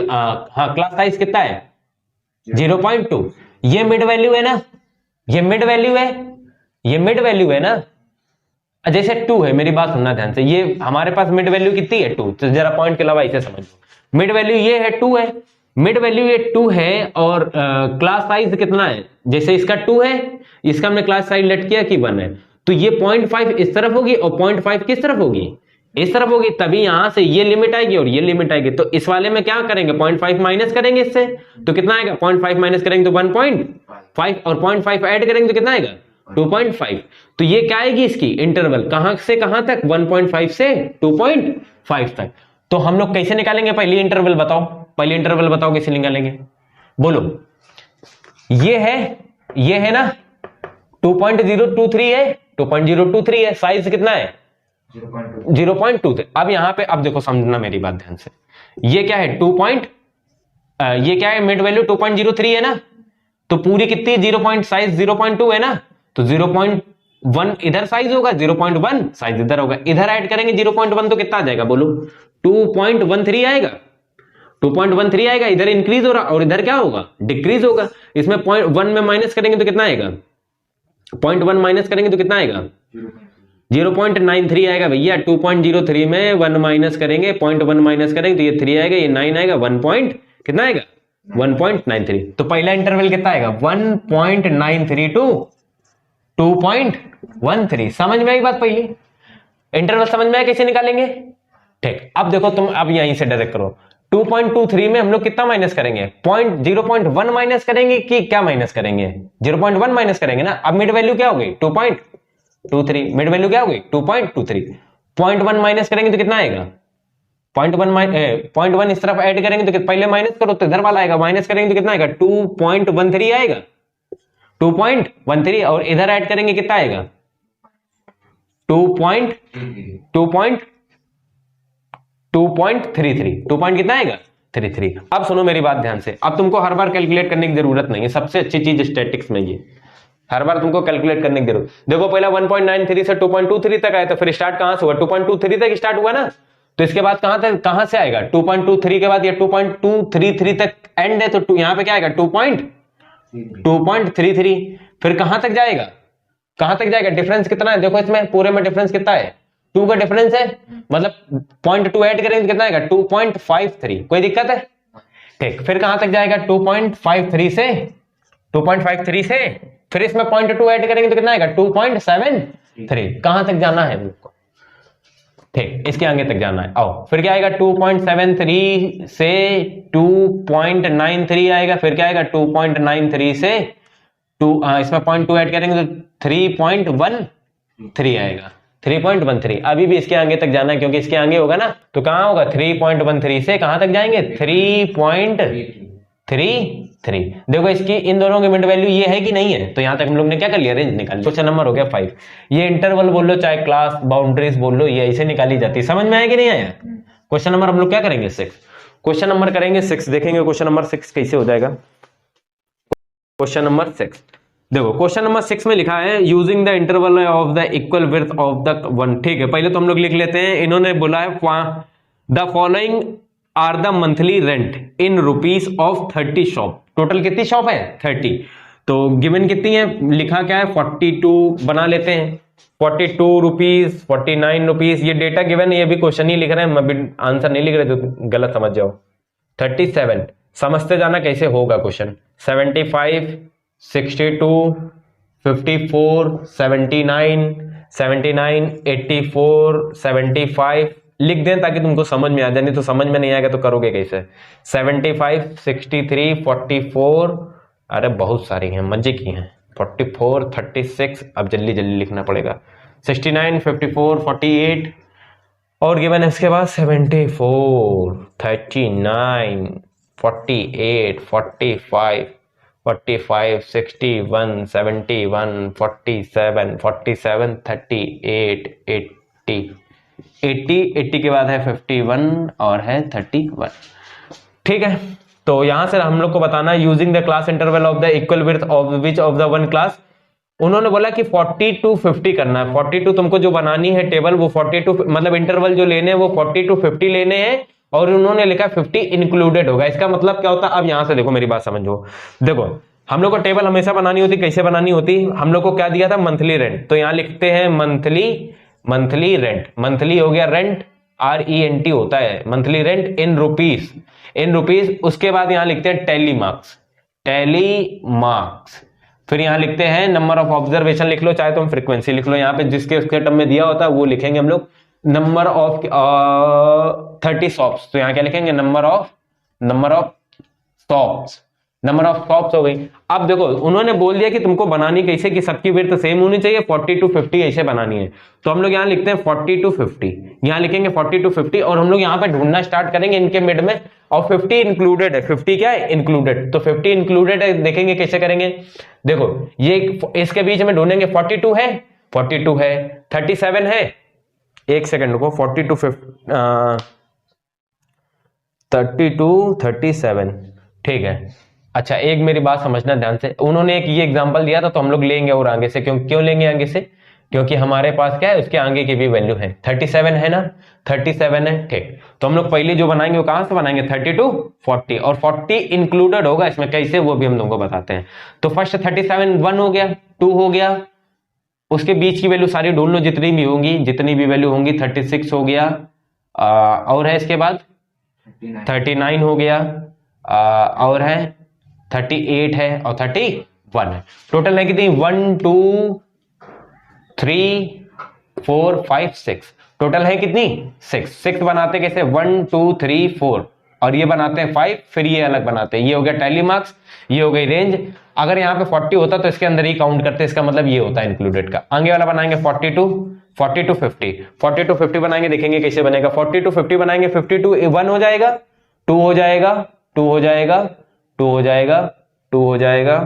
हाँ क्लास साइज कितना है? 0.2। ये मिड वैल्यू है ना, ये मिड वैल्यू है, ये मिड वैल्यू है ना। जैसे 2 है, मेरी बात सुनना ध्यान से, ये हमारे पास मिड वैल्यू कितनी है? 2। तो जरा पॉइंट के अलावा इसे समझो, मिड वैल्यू ये है 2 है, मिड वैल्यू ये 2 है और क्लास साइज कितना है, जैसे इसका 2 है, इसका हमने क्लास साइज लेट किया कि 1 है, तो ये 0.5 इस तरफ होगी और 0.5 किस तरफ होगी, इस तरफ होगी, तभी यहां से ये लिमिट आएगी और ये लिमिट आएगी। तो इस वाले में क्या करेंगे, 0.5 माइनस करेंगे इससे, तो कितना आएगा, 0.5 माइनस करेंगे तो 1.5 और 0.5 ऐड करेंगे तो कितना आएगा 2.5। तो ये क्या आएगी इसकी इंटरवल, कहां से कहां तक, 1.5 से 2.5 तक। तो हम लोग कैसे निकालेंगे, पहली इंटरवल बताओ, पहली इंटरवल बताओ कैसे निकालेंगे, बोलो। ये है ना 2.023 है, 2.023 है, साइज कितना है 0.23। अब यहां पे अब देखो समझना मेरी बात ध्यान से, ये क्या है ये क्या है, मिड वैल्यू 2.03 है ना, तो पूरी कितनी 0. साइज 0.2 है ना, तो 0.1 इधर साइज होगा, 0.1 साइज इधर होगा, इधर ऐड करेंगे 0.1 तो कितना आ जाएगा बोलो, 2.13 आएगा, 2.13 आएगा, इधर इंक्रीज हो रहा और इधर क्या होगा डिक्रीज होगा। इसमें 0.1 में माइनस करेंगे तो कितना आएगा, 0.1 माइनस करेंगे तो कितना आएगा 0.93 आएगा भैया। 2.03 में 1 माइनस करेंगे, 0.1 माइनस करेंगे तो ये 3 आएगा, ये 9 आएगा, 1 पॉइंट कितना आएगा 1.93। तो पहला इंटरवल कितना आएगा 1.93 टू 2.13। समझ में आई बात, पहली इंटरवल समझ में आया कैसे निकालेंगे, ठीक। अब देखो तुम अब यहीं से डायरेक्ट करो, 2.23 में हम लोग कितना माइनस करेंगे, 0.1 माइनस करेंगे कि क्या माइनस करेंगे, 0.1 माइनस करेंगे ना। अब मिड वैल्यू क्या हो गई 2.23, मिड वैल्यू क्या हो गई 2.23, 0.1 माइनस करेंगे तो कितना आएगा 0.1 इस तरफ ऐड करेंगे तो पहले माइनस करो तो इधर वाला आएगा, माइनस करेंगे तो कितना आएगा 2.13 आएगा, 2.13 और इधर ऐड करेंगे कितना आएगा 2.33, 2 कितना आएगा 33। अब सुनो मेरी बात ध्यान से, अब तुमको हर बार कैलकुलेट करने की जरूरत नहीं है, सबसे अच्छी चीज स्टैटिक्स में ये हर बार तुमको कैलकुलेट करने की जरूरत। देखो पहला 1.93 से 2.23 तक आया, तो फिर स्टार्ट कहां से हुआ 2.23 तक स्टार्ट हुआ ना, तो इसके बाद कहां से आएगा 2.23 के बाद ये 2.233 तक एंड है, तो यहां पे क्या आएगा 2.33, फिर कहां तक जाएगा डिफरेंस कितना है, देखो इसमें पूरे में डिफरेंस कितना है 2 का डिफरेंस है, मतलब 0.2 ऐड करेंगे तो कितना आएगा 2.53, कोई दिक्कत है, ठीक। फिर कहां तक जाएगा 2.53 से फिर इसमें 0.2 ऐड करेंगे तो कितना आएगा 2.73, कहां तक जाना है हमको, ठीक, इसके आगे तक जाना है। आओ फिर क्या आएगा 2.73 से 2.93 आएगा, फिर क्या आएगा 2.93 से इसमें 0.2 ऐड करेंगे तो 3.13 आएगा, 3.13। अभी भी इसके आगे तक जाना है क्योंकि इसके आगे होगा ना, तो कहां होगा 3.13 से कहां तक जाएंगे 3.33। देखो इसकी इन दोनों की मिड वैल्यू ये है कि नहीं है, तो यहां तक हम लोग ने क्या कर लिया रेंज निकाल लिया। क्वेश्चन नंबर हो गया 5। ये इंटरवल बोल लो चाहे क्लास बाउंड्रीज बोल लो, ये ऐसे निकाली जाती है। समझ में आया कि नहीं आया। क्वेश्चन नंबर हम लोग क्या करेंगे 6, क्वेश्चन नंबर करेंगे 6, देखेंगे क्वेश्चन नंबर 6 कैसे हो जाएगा। क्वेश्चन नंबर 6 देखो, क्वेश्चन नंबर 6 में लिखा है using the interval of the equal width of the one. ठीक है, पहले तो हम लोग लिख लेते हैं। इन्होंने बोला है the following are the monthly rent in rupees of 30 shop. Total कितनी शॉप है 30, तो गिवन कितनी है, लिखा क्या है 42 बना लेते हैं, 42 रुपीज 49 रुपीज। ये डेटा गिवन है, ये भी क्वेश्चन ही लिख रहे हैं, मैं भी आंसर नहीं लिख रहे तो गलत समझ जाओ। 37 समझते जाना कैसे होगा क्वेश्चन। 75 62 54 79 79 84 75 लिख दें ताकि तुमको समझ में आ जाए, नहीं तो समझ में नहीं आएगा तो करोगे कैसे। 75 63 44, अरे बहुत सारी हैं, मजे की हैं। 44 36, अब जल्दी जल्दी लिखना पड़ेगा। 69 54 48 और गिवन है इसके बाद 74 39 48 45 45 61 71 47 47 38 80 के बाद है 51 और है 31। ठीक है, तो यहां से हम लोग को बताना है using the class interval of the equal width of which of the one class. उन्होंने बोला कि 40 to 50 करना है। 42 तुमको जो बनानी है टेबल, वो 42 मतलब इंटरवल जो लेने हैं वो 40 to 50 लेने हैं, और उन्होंने लिखा 50 इंक्लूडेड होगा। इसका मतलब क्या होता है, अब यहां से देखो मेरी बात समझो। देखो हम लोग को टेबल हमेशा बनानी होती, कैसे बनानी होती, हम लोग को क्या दिया था मंथली रेंट, तो यहां लिखते हैं मंथली रेंट। मंथली हो गया रेंट RENT होता है मंथली रेंट इन रुपीस, इन रुपीस। उसके बाद यहां लिखते हैं टैली मार्क्स, टैली मार्क्स। फिर यहां लिखते हैं नंबर ऑफ ऑब्जर्वेशन लिख लो, चाहे तुम फ्रीक्वेंसी लिख लो, यहाँ पे जिसके उसके टर्म में दिया होता है वो लिखेंगे हम लोग। नंबर ऑफ 30 शॉप्स, तो यहाँ क्या लिखेंगे, number of shops, number of shops हो गई। अब देखो उन्होंने बोल दिया कि तुमको बनानी कैसे, कि सबकी विड्थ सेम होनी चाहिए, 40 to 50 ऐसे बनानी है। तो हम लोग यहाँ लिखते हैं 40 to 50, यहाँ लिखेंगे 40 to 50, और हम लोग यहाँ पे ढूंढना स्टार्ट करेंगे इनके मिड में, और 50 इंक्लूडेड है, 50 क्या है, इंक्लूडेड। तो 50 इंक्लूडेड है, देखेंगे कैसे करेंगे। देखो ये इसके बीच में ढूंढेंगे, 42 है, 42 है, 37 है, एक सेकंड रुको, 40 to 50 30 to 37, ठीक है। अच्छा एक मेरी बात समझना ध्यान से, उन्होंने एक ये एग्जांपल दिया था तो हम लोग लेंगे और आगे से, क्यों लेंगे आगे से, क्योंकि हमारे पास क्या है, उसके आगे की भी वैल्यू है, 37 है ना, 37 है, ठीक। तो हम लोग पहले जो बनाएंगे वो कहां से बनाएंगे, 30 to 40, और 40 इंक्लूडेड होगा इसमें, कैसे वो भी हम तुमको बताते हैं। तो फर्स्ट 37 1 हो गया, 2 हो गया, उसके बीच की वैल्यू सारी ढूंढ लो जितनी भी होंगी, जितनी भी वैल्यू होंगी, 36 हो गया, और है इसके बाद 39 हो गया, और है 38 है, और 31 है। टोटल है कितनी, 1 2 3 4 5 6, टोटल है कितनी, 6 बनाते कैसे, 1 2 3 4, और ये बनाते हैं 5, फिर ये अलग बनाते हैं। ये हो गया टैली मार्क्स, ये हो गई रेंज। अगर यहाँ पे 40 होता तो इसके अंदर ही काउंट करते, इसका मतलब ये होता है इंक्लूडेड का। आगे वाला बनाएंगे 40 to 50, 40 to 50 बनाएंगे, देखेंगे कैसे बनेगा। 40 to 50 बनाएंगे, 50 to 1 हो जाएगा, 2 हो जाएगा, 2 हो जाएगा, 2 हो जाएगा, 2 हो जाएगा,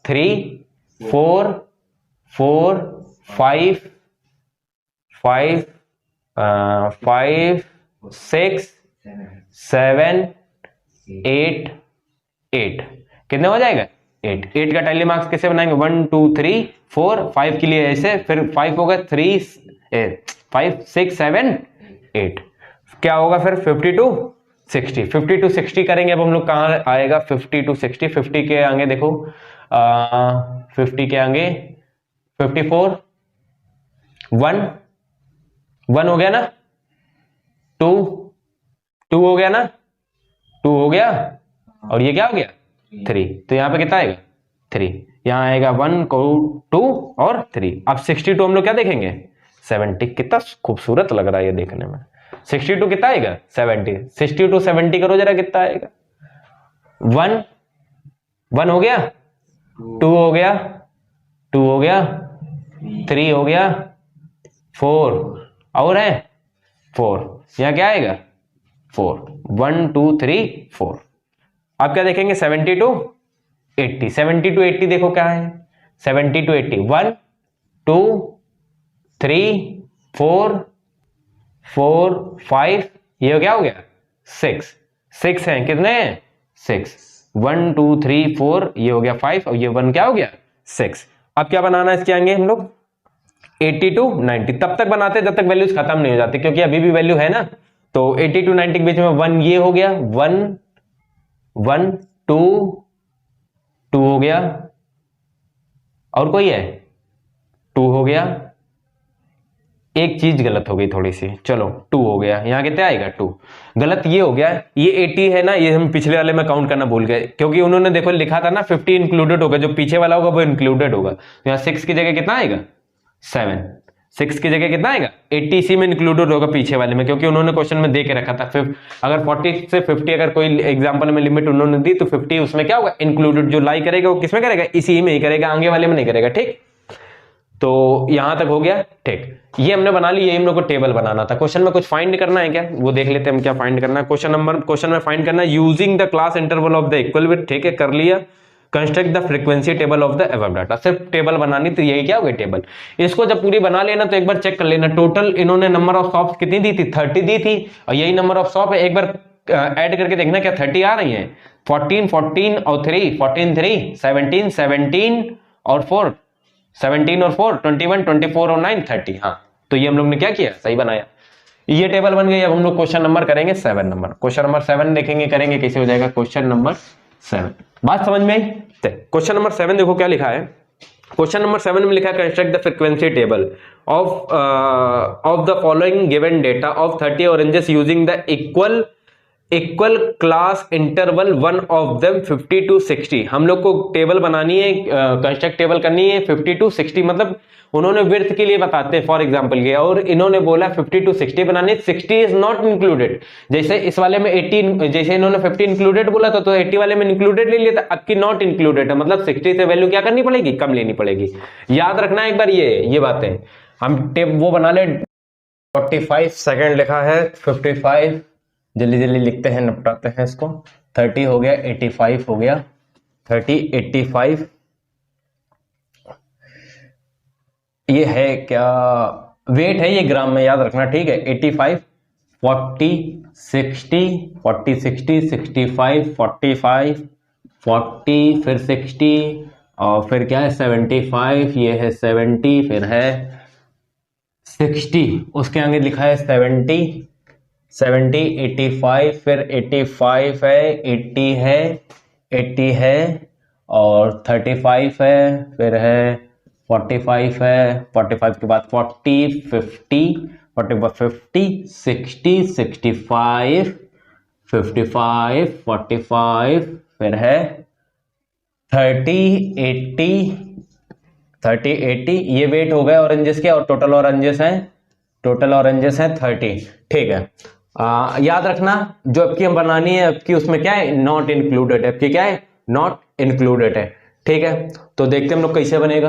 3 4 4 5 5 5 6 7 8 8, कितने हो जाएगा, 8 का टैली मार्क्स कैसे बनाएंगे, 1 2 3 4 5 के लिए ऐसे, फिर 5 होगा, 3 5 6 7 8, क्या होगा फिर 50 to 60, 50 to 60 करेंगे। अब हम लोग कहां आएगा, 50 to 60, 50 के आगे देखो, 50 के आगे 54, 1 हो गया ना, 2 हो गया ना, 2 हो गया, और ये क्या हो गया, 3, तो यहां पे कितना आएगा, 3, यहां आएगा 1 को 2 और 3। अब 62 हम लोग क्या देखेंगे, 70, कितना खूबसूरत लग रहा है ये देखने में। 62 कितना आएगा, 70, 60 to 70 करो जरा, कितना आएगा, 1 हो गया, 2 हो गया, 2 हो गया, 3 हो गया, 4 और है 4, यहां क्या आएगा 4, 1 2 3 4। अब क्या देखेंगे, 70 to 80, 70 to 80 देखो क्या है, 70 to 80, 1 2 3 4 4 5, ये क्या हो गया 6 है, कितने हैं 6, 1 2 3 4, ये हो गया 5, और ये 1 क्या हो गया 6। अब क्या बनाना है इसके आगे हम लोग, 80 to 90, तब तक बनाते जब तक वैल्यूज खत्म नहीं हो जाती, क्योंकि अभी भी वैल्यू है ना। तो 80 to 90 के बीच में 1 ये हो गया, 1 1 2 2 हो गया, और कोई है 2 हो गया, एक चीज गलत हो गई थोड़ी सी, चलो 2 हो गया, यहां कितना आएगा 2, गलत ये हो गया, ये 80 है ना, ये हम पिछले वाले में काउंट करना भूल गए, क्योंकि उन्होंने देखो लिखा था ना 50 इंक्लूडेड होगा, जो पीछे वाला होगा वो इंक्लूडेड होगा। तो यहाँ 6 की जगह कितना आएगा 7, 6 की जगह कितना आएगा 80, इसी में इंक्लूडेड होगा पीछे वाले में, क्योंकि उन्होंने क्वेश्चन में दे के रखा था। अगर 40 से 50 अगर कोई एग्जांपल में लिमिट उन्होंने दी तो 50 उसमें क्या होगा इंक्लूडेड, जो लाई करेगा वो किसमें करेगा, इसी में ही करेगा, आगे वाले में नहीं करेगा, ठीक। तो यहां तक हो गया, ठीक। ये हमने बना ली, ये हम लोग को टेबल बनाना था। क्वेश्चन में कुछ फाइंड करना है क्या, वो देख लेते हैं हम क्या फाइंड करना है। क्वेश्चन में फाइंड करना है using the class interval of the equal width, ठीक है, कर लिया। Construct the frequency table of the above data, सिर्फ टेबल बनानी, तो यही क्या हो गई टेबल। इसको जब पूरी बना लेना तो एक बार चेक कर लेना, टोटल इन्होंने नंबर ऑफ शॉप्स कितनी दी थी, 30 दी थी, और यही नंबर ऑफ शॉप है। एक बार ऐड करके देखना क्या 30 आ रही है, 14 14 और 3 14 3 17 17 और 4 17 और 4 21 24 और 9 30। हाँ, तो ये हम लोग ने क्या किया, सही बनाया, ये टेबल बन गई। अब हम लोग क्वेश्चन नंबर करेंगे 7 नंबर, क्वेश्चन नंबर 7 देखेंगे, करेंगे कैसे हो जाएगा क्वेश्चन नंबर 7। बात समझ में आई। क्वेश्चन नंबर 7 देखो क्या लिखा है, क्वेश्चन नंबर 7 में लिखा है construct the frequency table of the following given data of 30 oranges using the equal class interval one of them 50 to 60। हम लोग को टेबल बनानी है, कंस्ट्रक्ट टेबल करनी है 50 to 60, मतलब उन्होंने विड्थ के लिए बताते हैं फॉर एग्जांपल के, और इन्होंने बोला 50 to 60 बनानी है, 60 इज नॉट इंक्लूडेड। जैसे इस वाले में 80, जैसे इन्होंने 50 इंक्लूडेड बोला था तो 80 वाले में इंक्लूडेड ले लिया था, अब की नॉट इंक्लूडेड है, मतलब 60 से वैल्यू क्या करनी पड़ेगी, कम लेनी पड़ेगी। याद रखना एक बार ये बातें। हम टेप वो बना ले, 45 सेकेंड लिखा है, 55 जल्दी जल्दी लिखते हैं, निपटाते हैं इसको। 30 हो गया, 85 हो गया, 30 85 ये है क्या, वेट है ये ग्राम में, याद रखना, ठीक है। 85 40 60 40 60 65 45 40 फिर 60 और फिर क्या है 75, ये है 70, फिर है 60, उसके आगे लिखा है 70 85, फिर 85 है, 80 है, 80 है और 35 है, फिर है 45 है, 45 के बाद 40 50 50 60 65 55 45, फिर है 30 80, ये वेट हो गए ऑरेंजेस के, और टोटल ऑरेंजेस हैं 30, ठीक है। याद रखना जो आपकी हम बनानी है, आपकी उसमें क्या है, नॉट इंक्लूडेड है, आपकी क्या है, नॉट इंक्लूडेड है, ठीक है। तो देखते हैं हम लोग कैसे बनेगा,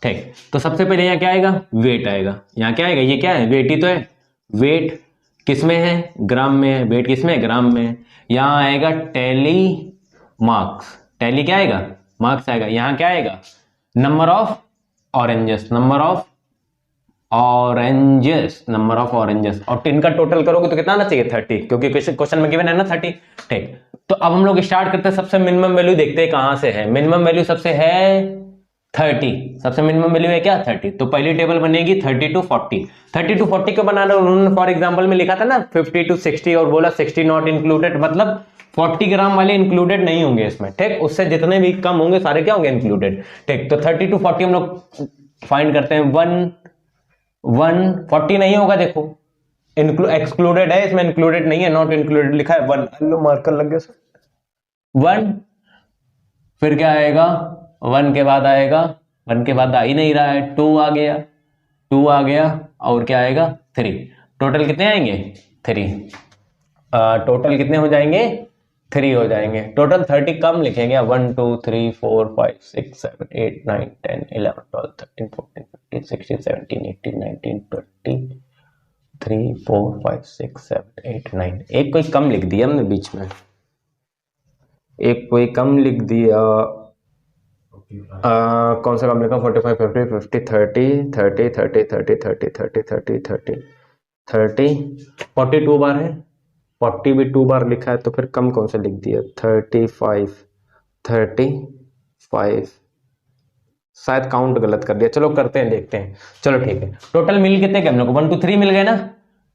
ठीक। तो सबसे पहले यहाँ क्या आएगा, वेट आएगा, यहाँ क्या आएगा, ये क्या है, वेट ही तो है, वेट किसमें है, ग्राम में है, वेट किसमें है, ग्राम में। यहाँ आएगा टैली मार्क्स, टैली क्या आएगा, मार्क्स आएगा। यहाँ क्या आएगा, number of oranges, number of oranges, और इनका टोटल करोगे तो कितना आना चाहिए, 30, क्योंकि क्वेश्चन में गिवन है ना 30, ठीक। तो अब हम लोग स्टार्ट करते हैं, सबसे मिनिमम वैल्यू देखते हैं कहां से है, मिनिमम वैल्यू सबसे है 30, सबसे मिनिमम वैल्यू है क्या, 30। तो पहली टेबल बनेगी 30 to 40, 30 to 40 क्यों बना रहे, उन्होंने फॉर एग्जांपल में लिखा था ना 50 to 60 और बोला 60 नॉट इंक्लूडेड, मतलब 40 ग्राम वाले इंक्लूडेड नहीं होंगे इसमें, ठीक। उससे जितने भी कम होंगे सारे क्या होंगे, इंक्लूडेड, ठीक। तो 30 to 40 हम लोग फाइंड करते हैं, 140 नहीं होगा, देखो एक्सक्लूडेड है, इसमें इंक्लूडेड नहीं है, नॉट इंक्लूडेड लिखा है 1, लो मार्कर लग गया सर, 1, फिर क्या आएगा, 1 के बाद आएगा, 1 के बाद आ ही नहीं रहा है, 2 आ गया, 2 आ गया, और क्या आएगा 3, टोटल कितने आएंगे 3, टोटल कितने हो जाएंगे 3 हो जाएंगे, टोटल 30 कम लिखेंगे, 1 2 3 4 5 6 7 8 9 10 11 12 13 14 15 16 17 18 19 20 3 4 5 6 7 8 9, एक कोई कम लिख दिया हमने बीच में, एक कोई कम लिख दिया, कौन सा कम लिखा, 45 50 50 30 30 30 30 30 30 30 30 30 42 बार है, 40 भी 2 बार लिखा है, तो फिर कम कौन सा लिख दिया, 35 शायद काउंट गलत कर दिया, चलो करते हैं, देखते हैं, चलो ठीक है। टोटल मिल कितने के हम लोग को, 1 2 3 मिल गए ना,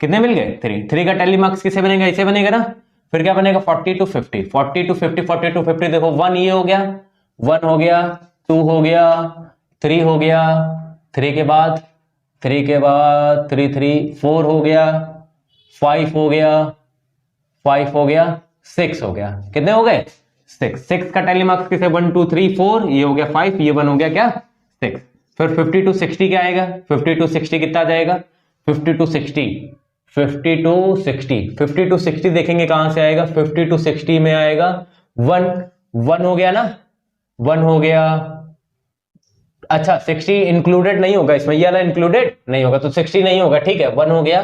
कितने मिल गए 3 का टैली मार्क्स किसे बनेगा, इसे बनेगा ना, फिर क्या बनेगा 40 to 50 40 to 50 40 to 50, देखो 1 ये हो गया, 1 हो गया, 2 हो गया, 3 हो गया, 3 के बाद 3 4 हो गया, 5 हो गया, 5 हो गया, 6 हो गया, कितने हो गए 6 का टैली मार्क्स किसे, 1 2 3 4, ये हो गया 5, ये 1 हो गया क्या 6, फिर 50 to 60 क्या आएगा, 50 to 60 कितना आ जाएगा, 50 to 60 देखेंगे कहां से आएगा, 50 to 60 में आएगा 1 हो गया ना, 1 हो गया, अच्छा 60 इंक्लूडेड नहीं होगा इसमें, ये वाला इंक्लूडेड नहीं होगा, तो 60 नहीं होगा, ठीक है। 1 हो गया,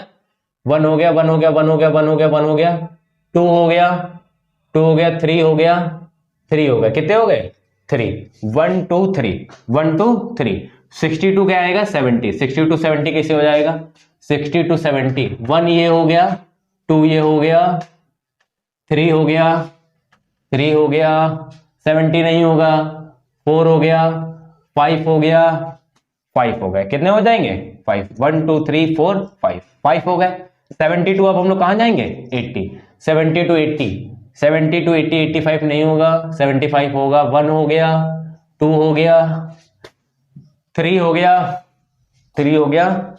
1 हो गया, 1 हो गया, 1 हो गया, 1 हो गया, 1 हो गया, 2 हो गया, 2 हो गया, 3 हो गया, 3 हो गया, कितने हो गए 3, 1 2 3 1 2 3, 62 क्या आएगा 70, 60 to 70 कैसे हो जाएगा, 60 to 70, 1 ये हो गया, 2 ये हो गया, 3 हो गया, 3 हो गया, 70 नहीं होगा, 4 हो गया, 5 हो गया, 5 हो गए, कितने हो जाएंगे 5, 1 2 3 4 5 हो गए। 72 अब हम लोग कहां जाएंगे 80, 70 to 80 85 नहीं होगा, 75 होगा, 1 हो गया, 2 हो गया, 3 हो गया, 3 हो गया,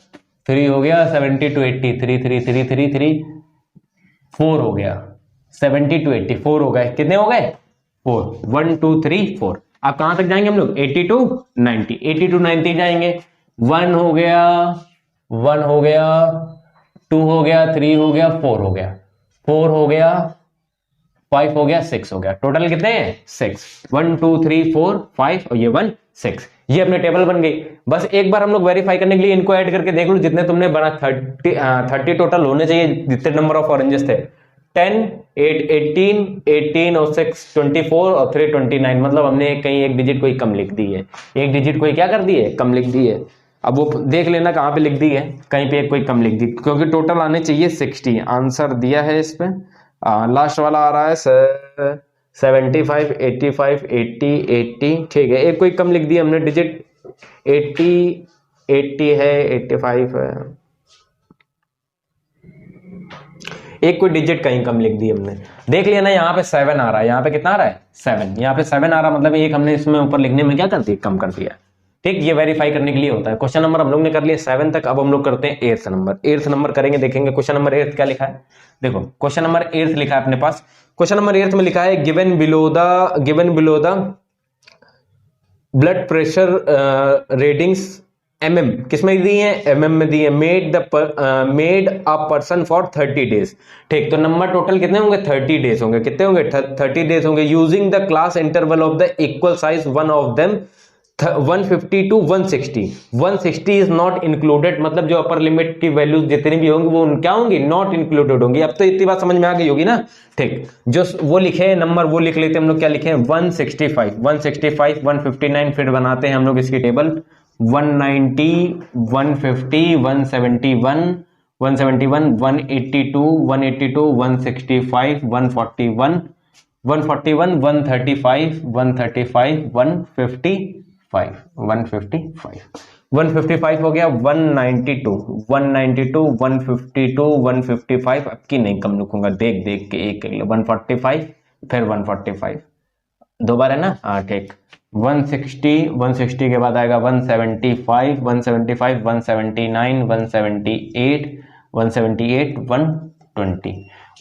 3 हो गया, 70 to 80, 3 3 3 3 3, 4 हो गया, 70 to 80, 4 हो गए, कितने हो गए 4, 1 2 3 4। अब कहां तक जाएंगे हम लोग 80 to 90, 80 to 90 जाएंगे। 1 हो गया, 1 हो गया, 2 हो गया, 3 हो गया, 4 हो गया, 4 हो गया, 5 हो गया, 6 हो गया। टोटल कितने हैं 6, 1 2 3 4 5 और ये 1 6। ये अपने टेबल बन गई। बस एक बार हम लोग वेरीफाई करने के लिए इनको ऐड करके देख लो, जितने तुमने बना 30 टोटल होने चाहिए, जितने नंबर ऑफ ऑरेंजेस थे 10 8 18 18 और 6 24 और 3 29। मतलब हमने कहीं एक डिजिट कोई कम लिख दी है, एक डिजिट कोई क्या कर दी है कम लिख दी है। अब वो देख लेना कहां पे लिख दी है, कहीं पे कोई कम लिख दी, क्योंकि टोटल आने चाहिए 60। आंसर दिया है इस पे, लास्ट वाला आ रहा है 75 85 80 80। ठीक है, एक कोई कम लिख दिया हमने डिजिट, 80 80 है, 85 है, एक कोई डिजिट कहीं कम लिख दी हमने। देख लिया ना, यहाँ पे 7 आ रहा है, यहाँ पे कितना आ रहा है 7, यहाँ पे 7 आ रहा है, मतलब एक हमने इसमें ऊपर लिखने में क्या कर दिया कम कर दिया। ठीक, ये वेरीफाई करने के लिए होता है। क्वेश्चन नंबर हम लोग ने कर लिया 7 तक। अब हम लोग करते हैं 8th नंबर। 8th नंबर करेंगे, देखेंगे क्वेश्चन नंबर 8 क्या लिखा है। देखो क्वेश्चन नंबर 8 लिखा है अपने पास। क्वेश्चन नंबर 8 में लिखा है given below the blood pressure readings MM, किसमें दी है एमएम में दी है, made a person for 30 days. ठीक, तो नंबर टोटल कितने होंगे 30 डेज होंगे, कितने होंगे 30 डेज होंगे। Using the class interval of the equal size one of them 150 to 160। 160 is not included, मतलब जो अपर लिमिट की वैल्यूज जितनी भी होंगी वो क्या होंगी नॉट इंक्लूडेड होंगी। अब तो इतनी बात समझ में आ गई होगी ना। ठीक, जो वो लिखे नंबर वो लिख लेते हैं हम लोग, क्या लिखे हैं 165 165 159। फिर बनाते हैं हम लोग इसकी टेबल 190 150 171 171 182 182 165 141 141 135 135 155 हो गया, 192 192 152 155। अब की नहीं कम लिखूंगा, देख देख के एक 145 फिर 145 दो बार है ना। हाँ ठीक, 160 के बाद आएगा 175 179 178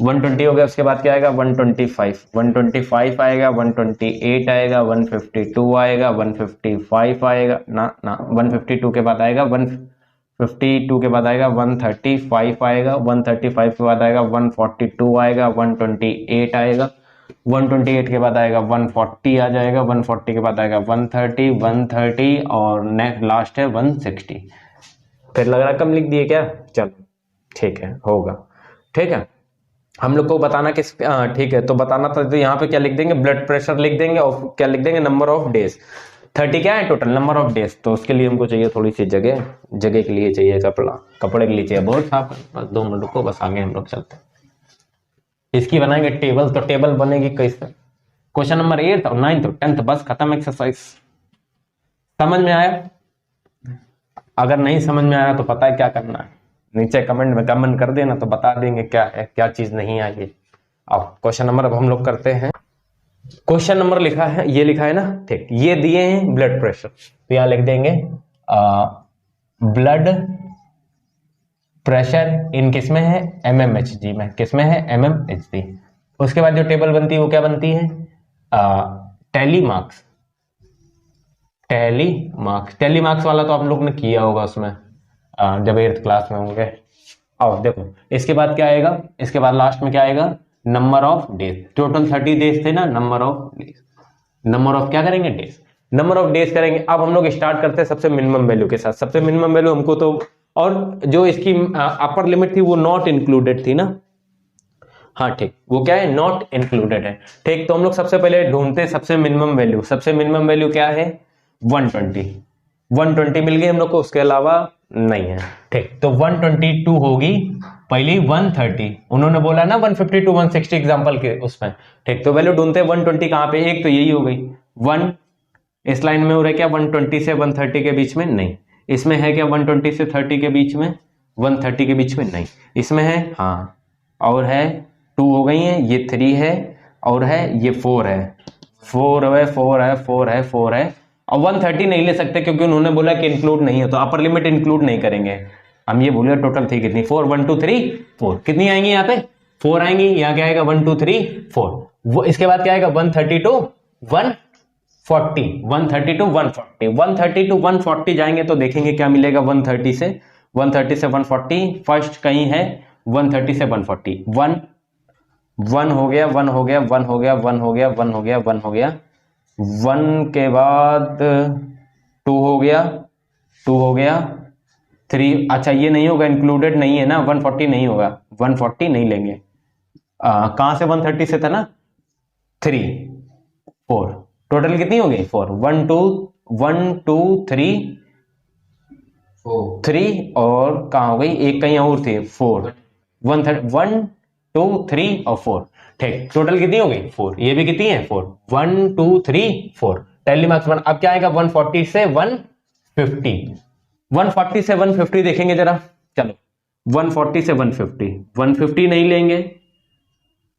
120 हो गया। उसके बाद क्या आएगा 125 आएगा, 128 आएगा, 152 आएगा, 155 आएगा ना 152 के बाद आएगा 152 के बाद आएगा 135 आएगा, 135 के बाद आएगा 142 आएगा, 128 आएगा, 128 के बाद आएगा 140 आ जाएगा, 140 के बाद आएगा 130 और नेक्स्ट लास्ट है 160। फिर लग रहा कम लिख दिए क्या, चलो ठीक है होगा। ठीक है, हम लोग को बताना किस ठीक है, तो बताना था तो यहाँ पे क्या लिख देंगे ब्लड प्रेशर लिख देंगे और क्या लिख देंगे नंबर ऑफ डेज। 30 क्या है टोटल नंबर ऑफ डेज। तो उसके लिए हमको चाहिए थोड़ी सी जगह के लिए चाहिए कपड़े के लिए चाहिए बहुत साफ। बस 2 मिनट रुको, बस आगे हम लोग चलते हैं। इसकी बनाएंगे टेबल, तो टेबल बनेगी कैसे। क्वेश्चन नंबर 8 और 9 और 10 बस खत्म एक्सरसाइज। समझ में आया? अगर नहीं समझ में आया तो पता है क्या करना है, नीचे कमेंट में कमेंट कर देना तो बता देंगे क्या है क्या चीज नहीं आई। अब क्वेश्चन नंबर अब हम लोग करते हैं। क्वेश्चन नंबर लिखा है, ये लिखा है ना, ठीक, ये दिए हैं ब्लड प्रेशर, तो यहां लिख देंगे ब्लड प्रेशर इन किसमें है mmHg में, किसमें है mmHg। उसके बाद जो टेबल बनती है वो क्या बनती है टैली मार्क्स वाला तो आप लोग ने किया होगा उसमें जब 8th क्लास में होंगे। और देखो इसके बाद क्या आएगा, इसके बाद लास्ट में क्या आएगा number of days. Total 30 days थे ना, number of days, number of क्या करेंगे डेज, नंबर ऑफ डेज करेंगे। अब हम लोग स्टार्ट करते हैं सबसे मिनिमम वैल्यू के साथ। सबसे मिनिमम वैल्यू हमको तो, और जो इसकी अपर लिमिट थी वो नॉट इंक्लूडेड थी ना। हाँ ठीक, वो क्या है नॉट इंक्लूडेड है। ठीक, तो हम लोग सबसे पहले ढूंढते सबसे मिनिमम वैल्यू। सबसे मिनिमम वैल्यू क्या है 120 मिल गई हम लोग को, उसके अलावा नहीं है। ठीक, तो 122 होगी पहली 130, उन्होंने बोला ना 150 to 160 एग्जांपल के उसमें। ठीक, तो वैल्यू ढूंढते 120 कहां पे, एक तो यही हो गई 1 इस लाइन में हो रहा है क्या 120 से 130 के बीच में, नहीं। इसमें है क्या 120 से 30 के बीच में, 130 के बीच में नहीं। इसमें है हाँ, और है 2 हो गई है, ये 3 है और है ये 4 है, 4 है 4 है 4 है 4 है और 130 नहीं ले सकते क्योंकि उन्होंने बोला कि इंक्लूड नहीं है, तो अपर लिमिट इंक्लूड नहीं करेंगे हम। ये बोले टोटल थी कितनी 4, 1 2 3 4 कितनी आएंगी यहाँ पे 4 आएंगी। यहाँ क्या आएगा 1 2 3 4। वो इसके बाद क्या आएगा 132 140 132 140 132 140 जाएंगे तो देखेंगे क्या मिलेगा 130 से 140 फर्स्ट कहीं है 130 से 140 1 हो गया 1 हो गया 1 हो गया 1 हो गया 1 हो गया 1 हो गया 1 के बाद 2 हो गया 2 हो गया 3। अच्छा ये नहीं होगा इंक्लूडेड नहीं है ना 140 नहीं होगा 140 नहीं लेंगे। कहां से 130 से था ना 3 4 टोटल कितनी हो गई 4 1 2 3 3 और कहां हो गई एक कहीं और थी 4 1 2 3 और 4 ठीक टोटल कितनी हो गई 4। ये भी कितनी है 4 1 2 3 4 टैली मार्क्स 1। अब क्या आएगा 140 से 150 140 से 150 देखेंगे जरा चलो 140 से 150 नहीं लेंगे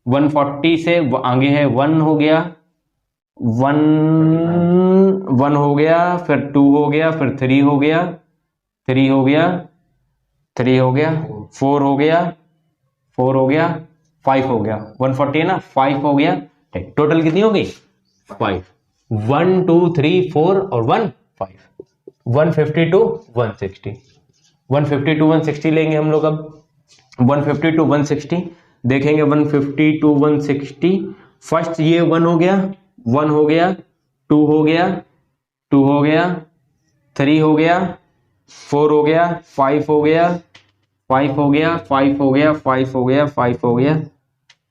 140 से आगे है 1 हो गया 1 हो गया फिर 2 हो गया फिर 3 हो गया 3 हो गया 3 हो गया 4 हो गया 4 हो गया 5 हो गया 140 है ना 5 हो गया ठीक टोटल कितनी हो गई 5 1 2 3 4 और 1 5 150 to 160 150 to 160 लेंगे हम लोग। अब 150 to 160 देखेंगे 150 to 160 फर्स्ट ये 1 हो गया 1 हो गया 2 हो गया 2 हो गया 3 हो गया 4 हो गया 5 हो गया 5 हो गया 5 हो गया 5 हो गया 5 हो गया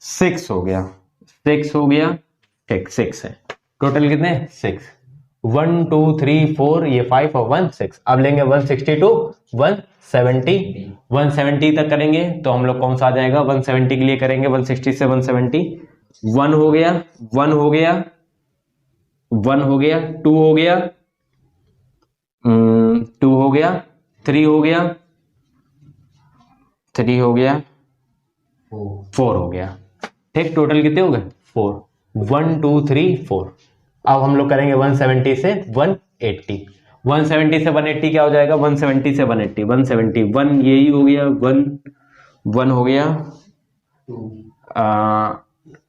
6 हो गया 6 हो गया ठीक 6 है टोटल कितने 6 1 2 3 4 ये 5 और 1 6। अब लेंगे 160 to 170 170 तक करेंगे तो हम लोग कौन सा आ जाएगा 170 के लिए करेंगे 160 से 170 1 हो गया 1 हो गया 1 हो गया 2 हो गया 2 हो गया 3 हो गया 3 हो गया 4 हो गया ठीक टोटल कितने हो गए 4 1 2 3 4। अब हम लोग करेंगे 170 से 180 170 से 180 क्या हो जाएगा 170 से 180 170 1 यही हो गया 1 हो गया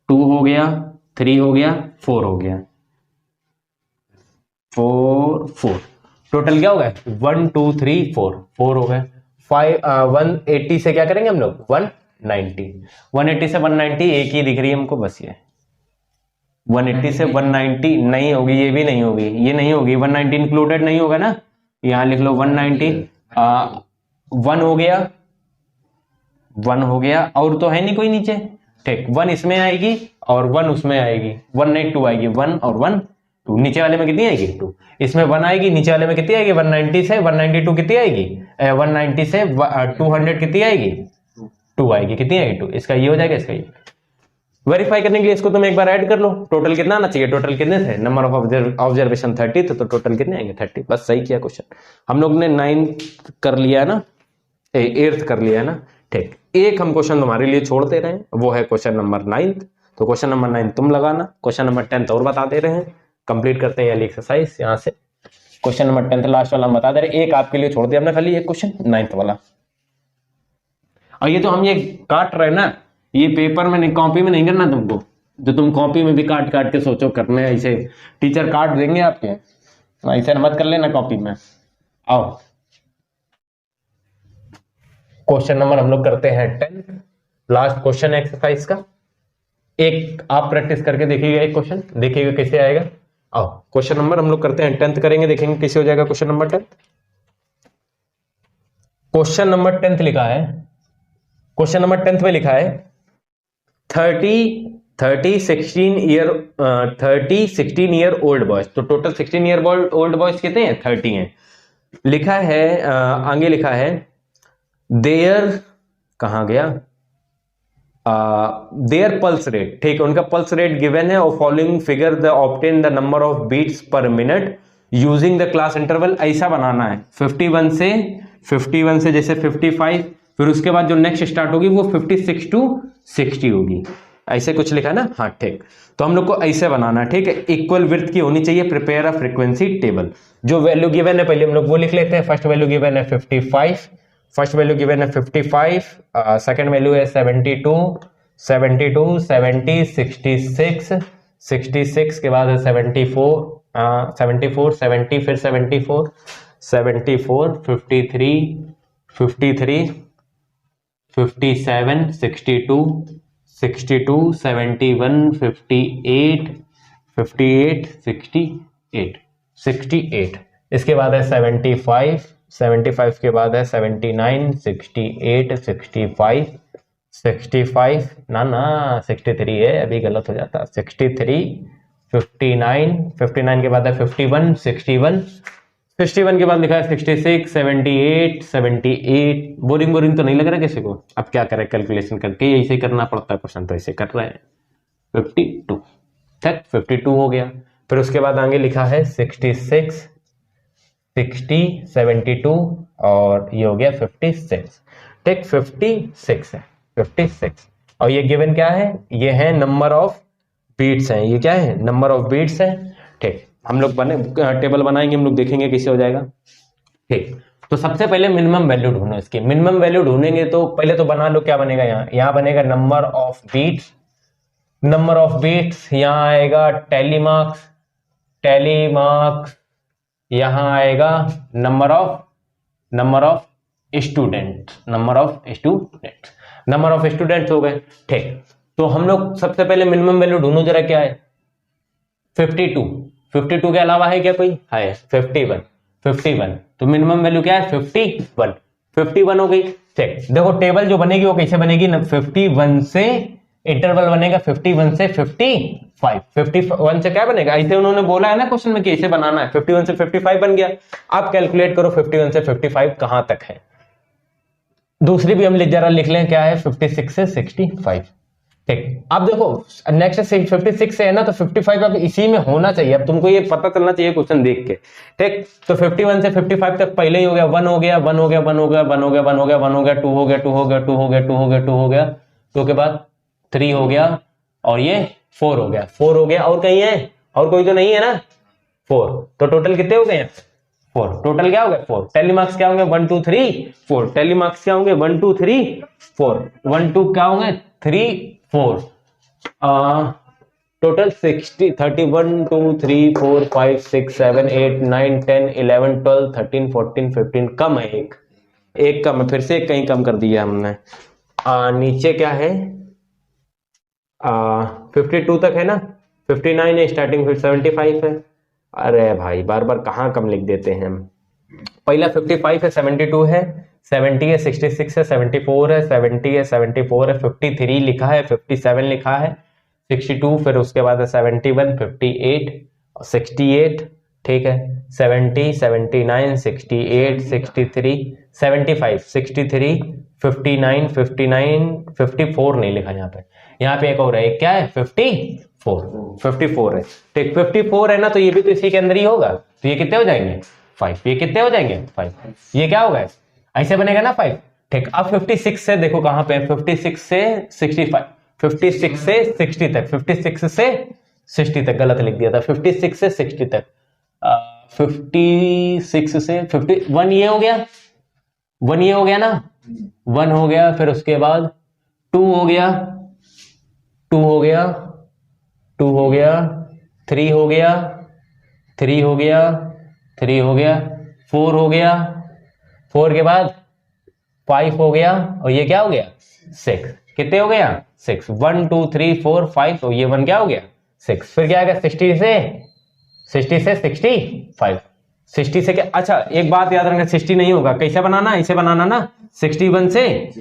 2 हो गया 3 हो गया 4 हो गया 4 टोटल क्या हो गया 1 2 3 4 हो गए 180 से क्या करेंगे हम लोग 190 180 से 190 एक ही दिख रही है हमको बस ये 180 से 190 नहीं होगी ये भी नहीं होगी ये नहीं होगी 190 इंक्लूडेड नहीं होगा ना यहां लिख लो 190 1 हो गया 1 हो गया और तो है नहीं कोई नीचे ठीक 1 इसमें आएगी और 1 उसमें आएगी 1 नहीं 2 आएगी 1 और 1 2 नीचे वाले में कितनी आएगी 2 इसमें 1 आएगी नीचे वाले में कितनी आएगी 190 से 192 कितनी आएगी 190 से 200 कितनी आएगी 2 आएगी कितनी आएगी 2 इसका ये हो जाएगा इसका ये वेरीफाई करने के लिए इसको तुम एक बार ऐड कर लो टोटल कितना आना चाहिए टोटल कितने थे नंबर ऑफ ऑब्जर्वेशन 30 तो टोटल कितने आएंगे 30 बस सही किया क्वेश्चन हम लोग ने 9th कर लिया है ना 8th कर लिया है ना ठीक एक हम क्वेश्चन तुम्हारे लिए छोड़ दे रहे हैं वो है क्वेश्चन नंबर 9th तो क्वेश्चन नंबर 9 तुम लगाना क्वेश्चन नंबर 10th और बता दे रहे हैं कंप्लीट करते हैं वाली एक्सरसाइज यहाँ से क्वेश्चन नंबर 10th लास्ट वाला हम बता दे रहे हैं एक आपके लिए छोड़ दिया हमने खाली एक क्वेश्चन 9th वाला और ये तो हम ये काट रहे हैं ना ये पेपर में नहीं कॉपी में नहीं करना तुमको जो तुम कॉपी में भी काट काट के सोचो करने ऐसे टीचर काट देंगे आपके ऐसे मत कर लेना कॉपी में। आओ क्वेश्चन नंबर हम लोग करते हैं 10th लास्ट क्वेश्चन एक्सरसाइज का एक आप प्रैक्टिस करके देखिएगा एक क्वेश्चन देखिएगा कैसे आएगा। आओ क्वेश्चन नंबर हम लोग करते हैं 10th करेंगे देखेंगे कैसे हो जाएगा question number 10th। Question number 10th लिखा है क्वेश्चन नंबर 10th में लिखा है 16 ईयर ओल्ड बॉयज तो टोटल 16 ईयर ओल्ड बॉयज कितने हैं 30 हैं लिखा है आगे लिखा है देयर कहां गया देयर पल्स रेट ठीक है उनका पल्स रेट गिवन है और following figure the obtain the number of beats per minute using the class interval ऐसा बनाना है 51 से जैसे 55 फिर उसके बाद जो नेक्स्ट स्टार्ट होगी वो 56 to 60 होगी ऐसे कुछ लिखा है ना, हाँ ठीक। तो हम लोग को ऐसे बनाना है, ठीक है। इक्वल विड्थ की होनी चाहिए। Prepare a frequency table. जो वैल्यू गिवन है पहले हम लोग वो लिख लेते हैं। फर्स्ट वैल्यू गिवन है 55, फर्स्ट वैल्यू गिवन है 55, सेकंड वैल्यू है 72, 72, 70, 66, 66 के बाद है 74, 74, 70, फिर 74, 74, 53, 53, 57, 62, 62, 71, 58, 58, 68, 68। इसके बाद है 75, 75 के बाद है 79, 68, 65, 65 ना ना 63 है, अभी गलत हो जाता। 63, 59, 59 के बाद है 51, 61, 61 के बाद लिखा है 66, 78, 78। बोरिंग बोरिंग तो नहीं लग रहा किसी को? अब क्या करें, कैलकुलेशन करके ऐसे ही करना पड़ता है, क्वेश्चन तो ऐसे कर रहे हैं। 52 तक 52 हो गया। फिर उसके बाद आगे लिखा है 66, 60, 72 और ये हो गया 56। ठीक, 56 है, 56। और ये गिवन क्या है? ये है नंबर ऑफ बीट्स हैं। ये क्या है? नंबर ऑफ बीट्स है। ठीक, हम लोग टेबल बनाएंगे, हम लोग देखेंगे कैसे हो जाएगा। ठीक, तो सबसे पहले मिनिमम वैल्यू ढूंढो। इसकी मिनिमम वैल्यू ढूंढेंगे तो पहले तो बना लो, क्या बनेगा? यहाँ बनेगा number of beats. Number of beats यहाँ आएगा टेलीमार्क्स, टेलीमार्क्स। यहाँ आएगा number of student, number of student, number of students हो गए। ठीक, तो हम लोग सबसे पहले मिनिमम वैल्यू ढूंढो जरा, क्या है? 52, 52 के अलावा है क्या कोई? है 51, 51। तो मिनिमम वैल्यू क्या है? 51, 51 हो गई। ठीक, देखो टेबल जो बनेगी वो कैसे बनेगी ना, 51 से इंटरवल बनेगा 51 से 55, 51 से क्या बनेगा? ऐसे उन्होंने बोला है ना क्वेश्चन में कि ऐसे बनाना है। 51 से 55 बन गया। आप कैलकुलेट करो 51 से 55 कहां तक है। दूसरी भी हम जरा लिख लें, क्या है? 56 से 65। ठीक, अब देखो नेक्स्ट 56 से है ना, तो 55 अब इसी में होना चाहिए। अब तुमको ये पता चलना चाहिए क्वेश्चन देख के। ठीक, तो 51 से 55 तक पहले ही हो गया। 1 हो गया, 1 हो गया, 1 हो गया, 1 हो गया, 1 हो गया, 1 हो गया, 2 हो गया, 2 हो गया, 2 हो गया, 2 हो गया, 2 हो गया, 2 के बाद 3 हो गया और ये 4 हो गया, 4 हो गया। और कहीं है? और कोई तो नहीं है ना? 4। तो टोटल कितने हो गए? 4। टोटल क्या हो गया? 4। टेलीमार्क्स क्या होंगे? 1 2 3 4। टेलीमार्क्स क्या होंगे? 1 2 3 4। 1 2 क्या होंगे? 3 4। टोटल 60, 31 2 3 4 5 6 7 8 9 10 11 12 13 14 15। कम है, एक कम है, फिर से एक कहीं कम कर दिया हमने। नीचे क्या है? 52 तक है ना, 59 है स्टार्टिंग, फिर 75 है। अरे भाई बार बार कहाँ कम लिख देते हैं हम। पहला 55 है, 72 है, 70 है, 66 है, 74 है, 70 है, 74 है, 53 लिखा है, 57 लिखा है, 62, फिर उसके बाद है 71, 58 और 68। ठीक है, 70, 79, 68, 63, 75, 63, 59, 59, 54 नहीं लिखा यहाँ पे। यहाँ पे एक और है, क्या है? 54, 54 है। ठीक, 54 है ना, तो ये भी तो इसी के अंदर ही होगा। तो ये कितने हो जाएंगे? 5। ये कितने हो जाएंगे? 5। ये क्या होगा? ऐसे बनेगा ना 5। ठीक, अब 56 से देखो कहां पे? 56 से 65, 56 से 60 तक, 56 से 60 तक गलत लिख दिया था, 56 से 60 तक। 56 से 51 ये हो गया, 1 ये हो गया ना, 1 हो गया, फिर उसके बाद 2 हो गया, 2 हो गया, 2 हो गया, 3 हो गया, 3 हो गया, 3 हो गया, 4 हो गया, 4 के बाद 5 हो गया और ये क्या हो गया? 6। कितने हो गया? 6। 1 2 3 4 5 और ये 1 क्या हो गया? 6। फिर क्या आएगा? 60 से 65। 60 से क्या? अच्छा एक बात याद रखना, 60 नहीं होगा, कैसे बनाना? ऐसे बनाना ना, 61 से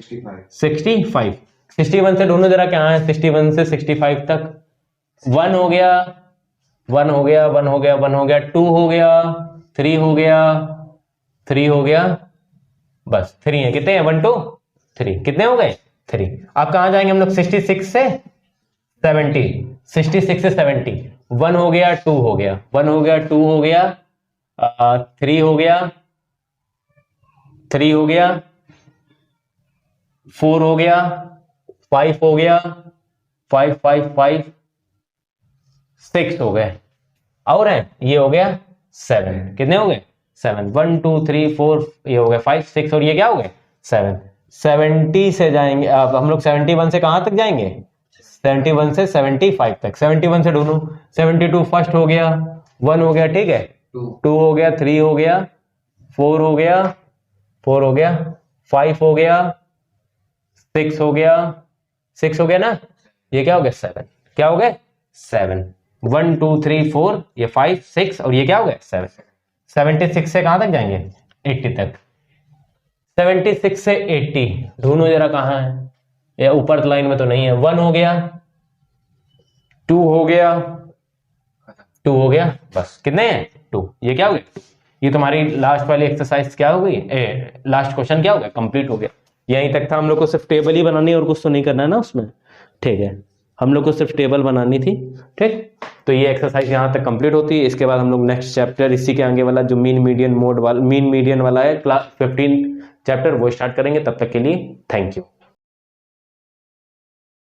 65। 61 से ढूंढो जरा क्या है 61 से 65 तक। 1 हो गया, 1 हो गया, 1 हो गया, 1 हो गया, 2 हो गया, 3 हो गया, 3 हो गया, बस 3 है। कितने हैं? 1 2 3। कितने हो गए? 3। अब कहां जाएंगे हम लोग? 66 से 70, 66 से 70। 1 हो गया, 2 हो गया, 1 हो गया, 2 हो गया, 3 हो गया, 3 हो गया, 4 हो गया, 5 हो गया, 5 5 5 6 हो गए, और है ये हो गया 7, कितने हो गए 7, 1 2 3 4, ये हो गए 5 6 और ये क्या हो गए 7। 70 से जाएंगे, अब हम लोग 71 से कहां तक जाएंगे, 71 से 75 तक। 71 से ढूंढू, 72 फर्स्ट हो गया, 1 हो गया, ठीक है, 2 हो गया, 3 हो गया, 4 हो गया, 4 हो गया, 5 हो गया, 6 हो गया, 6 हो गया ना, ये क्या हो गया 7, क्या हो गए 7, 1 2 3 4, ये 5 6 और ये क्या हो गया 7। 76 से कहां तक जाएंगे 80 तक। 76 से 80 ढूंढो जरा कहां है, या ऊपर लाइन में तो नहीं है। 1 हो गया, 2 हो गया, 2 हो गया, बस कितने हैं 2, ये क्या हो गया, ये तुम्हारी लास्ट वाली एक्सरसाइज क्या हो गई, लास्ट क्वेश्चन क्या हो गया, कंप्लीट हो गया। यहीं तक था, हम लोग को सिर्फ टेबल ही बनानी है और कुछ तो नहीं करना है ना उसमें, ठीक है, हम लोग को सिर्फ टेबल बनानी थी, ठीक। तो ये एक्सरसाइज यहाँ तक कंप्लीट होती है। इसके बाद हम लोग नेक्स्ट चैप्टर इसी के आगे वाला जो मीन मीडियन मोड वाला, मीन मीडियन वाला है, क्लास 15 चैप्टर, वो स्टार्ट करेंगे। तब तक के लिए थैंक यू।